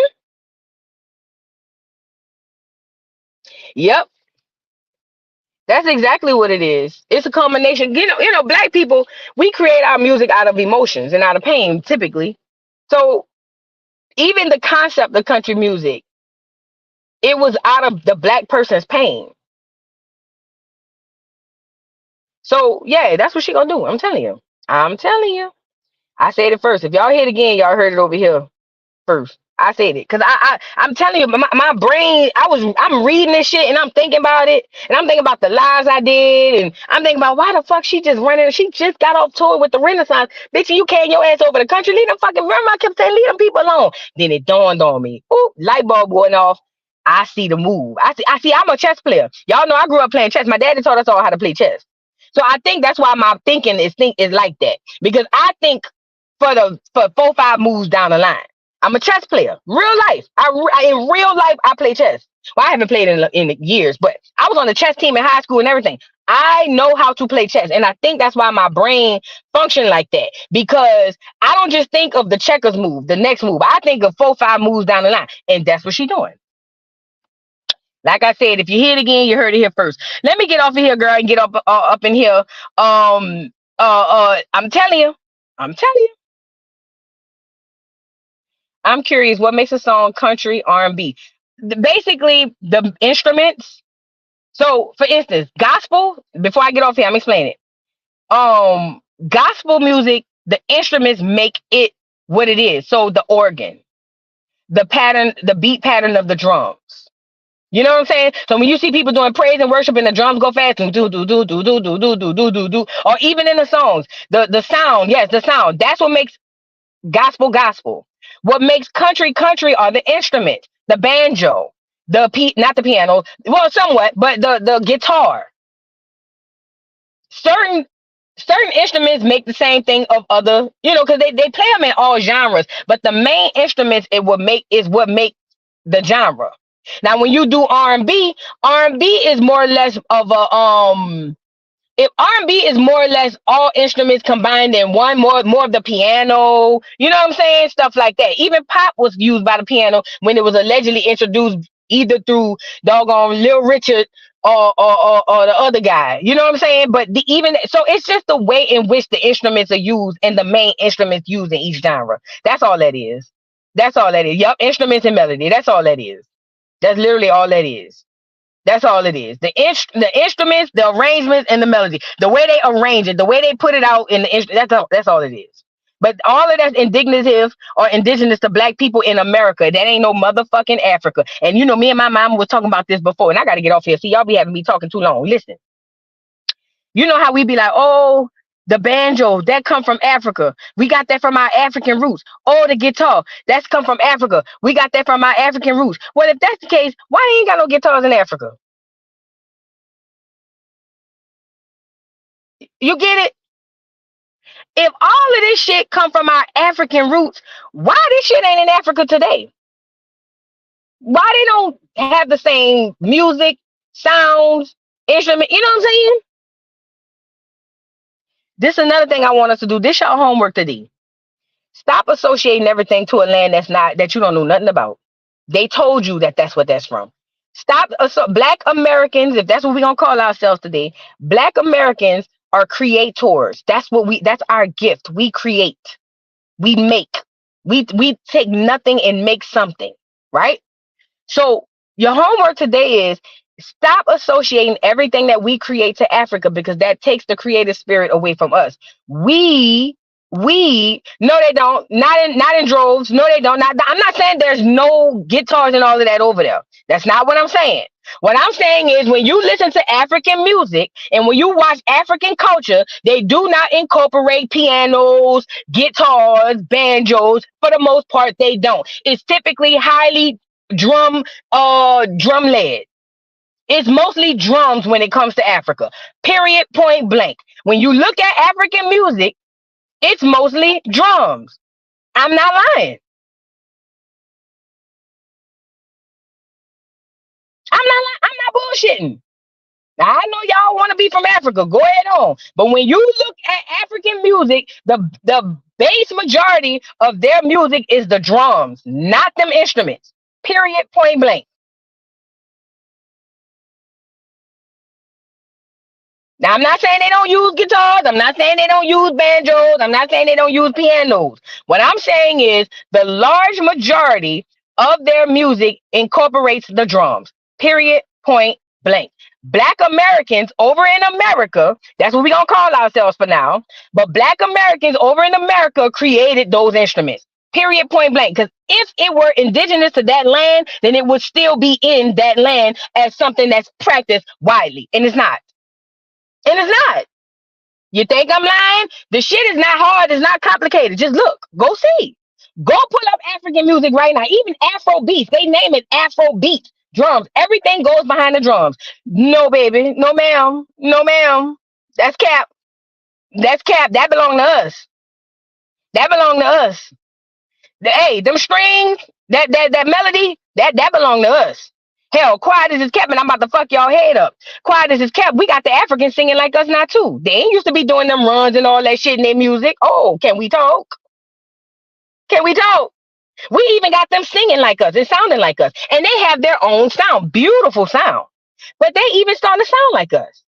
Yep. That's exactly what it is. It's a combination. Black people, we create our music out of emotions and out of pain, typically. So even the concept of country music, it was out of the black person's pain. So yeah, that's what she gonna do. I'm telling you. I'm telling you. I said it first. If y'all hear it again, y'all heard it over here first. I said it because I'm telling you, my brain. I'm reading this shit and I'm thinking about it and I'm thinking about the lives I did and I'm thinking about why the fuck she just running. She just got off tour with the Renaissance, bitch. You carrying your ass over the country. Leave them fucking. Remember, I kept saying leave them people alone. Then it dawned on me. Ooh, light bulb going off. I see the move. I see. I'm a chess player. Y'all know I grew up playing chess. My daddy taught us all how to play chess. So I think that's why my thinking is like that because I think for 4 5 moves down the line. I'm a chess player, real life. In real life I play chess. Well, I haven't played in years, but I was on the chess team in high school and everything. I know how to play chess, and I think that's why my brain function like that because I don't just think of the checkers move, the next move. I think of 4 5 moves down the line, and that's what she's doing. Like I said, if you hear it again, you heard it here first. Let me get off of here, girl, and get up in here. I'm telling you, I'm telling you. I'm curious, what makes a song country R&B? Basically, the instruments. So, for instance, gospel. Before I get off here, I'm explaining it. Gospel music, the instruments make it what it is. So, the organ, the pattern, the beat pattern of the drums. You know what I'm saying? So when you see people doing praise and worship and the drums go fast, do do do do do do do do do do do, or even in the songs, the sound, yes, the sound. That's what makes gospel. What makes country are the instruments, the banjo. Not the piano, well, somewhat, but the guitar. Certain certain instruments make the same thing of other, because they play them in all genres, but the main instruments is what make the genre. Now, when you do R&B, R&B is more or less of a if R&B is more or less all instruments combined in one, more of the piano, you know what I'm saying? Stuff like that. Even pop was used by the piano when it was allegedly introduced either through doggone Lil Richard or the other guy. You know what I'm saying? But even so, it's just the way in which the instruments are used and the main instruments used in each genre. That's all that is. That's all that is. Yup, instruments and melody. That's all that is. That's literally all that is. That's all it is. The instruments, the arrangements, and the melody. The way they arrange it, the way they put it out in the instrument. That's all it is. But all of that's indignative or indigenous to black people in America. That ain't no motherfucking Africa. And me and my mom was talking about this before, and I got to get off here. See, y'all be having me talking too long. Listen, you know how we be like, oh, the banjo that come from Africa. We got that from our African roots. Oh, the guitar that's come from Africa. We got that from our African roots. Well, if that's the case, why they ain't got no guitars in Africa? You get it? If all of this shit come from our African roots, why this shit ain't in Africa today? Why they don't have the same music, sounds, instrument? You know what I'm saying? This is another thing I want us to do. This your homework today. Stop associating everything to a land that you don't know nothing about. They told you that that's what that's from. Stop. Black Americans, if that's what we're gonna call ourselves today, Black Americans are creators. That's our gift. We create. We make. We take nothing and make something, right? So your homework today is stop associating everything that we create to Africa, because that takes the creative spirit away from us. We no, they don't. Not in droves. No, they don't. I'm not saying there's no guitars and all of that over there. That's not what I'm saying. What I'm saying is, when you listen to African music and when you watch African culture, they do not incorporate pianos, guitars, banjos. For the most part, they don't. It's typically highly drum led. It's mostly drums when it comes to Africa. Period, point blank. When you look at African music, it's mostly drums. I'm not lying. I'm not bullshitting. Now, I know y'all want to be from Africa. Go ahead on. But when you look at African music, the base majority of their music is the drums, not them instruments. Period, point blank. Now, I'm not saying they don't use guitars. I'm not saying they don't use banjos. I'm not saying they don't use pianos. What I'm saying is the large majority of their music incorporates the drums. Period, point blank. Black Americans over in America, that's what we're going to call ourselves for now, but Black Americans over in America created those instruments. Period, point blank. Because if it were indigenous to that land, then it would still be in that land as something that's practiced widely. And it's not. And it's not. You think I'm lying? The shit is not hard. It's not complicated. Just look. Go see. Go pull up African music right now. Even Afro beats. They name it Afro beats. Drums. Everything goes behind the drums. No, baby. No, ma'am. No, ma'am. That's cap. That's cap. That belong to us. That belong to us. Hey, them strings, that melody, that belong to us. Hell, quiet as it's kept, and I'm about to fuck y'all head up. Quiet as it's kept, we got the Africans singing like us now too. They ain't used to be doing them runs and all that shit in their music. Oh, can we talk? Can we talk? We even got them singing like us and sounding like us. And they have their own sound, beautiful sound. But they even starting to sound like us.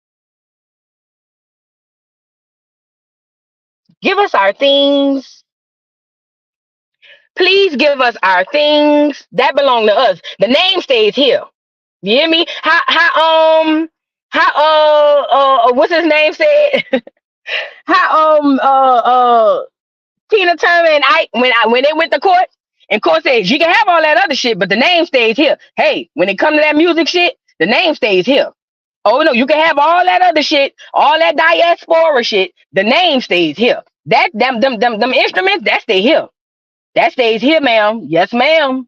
Give us our things. Please give us our things. That belong to us. The name stays here. You hear me? How what's his name said? how Tina Turner and Ike, when they went to court, and court says you can have all that other shit, but the name stays here. Hey, when it comes to that music shit, the name stays here. Oh no, you can have all that other shit, all that diaspora shit. The name stays here. Them instruments that stay here. That stays here, ma'am. Yes, ma'am.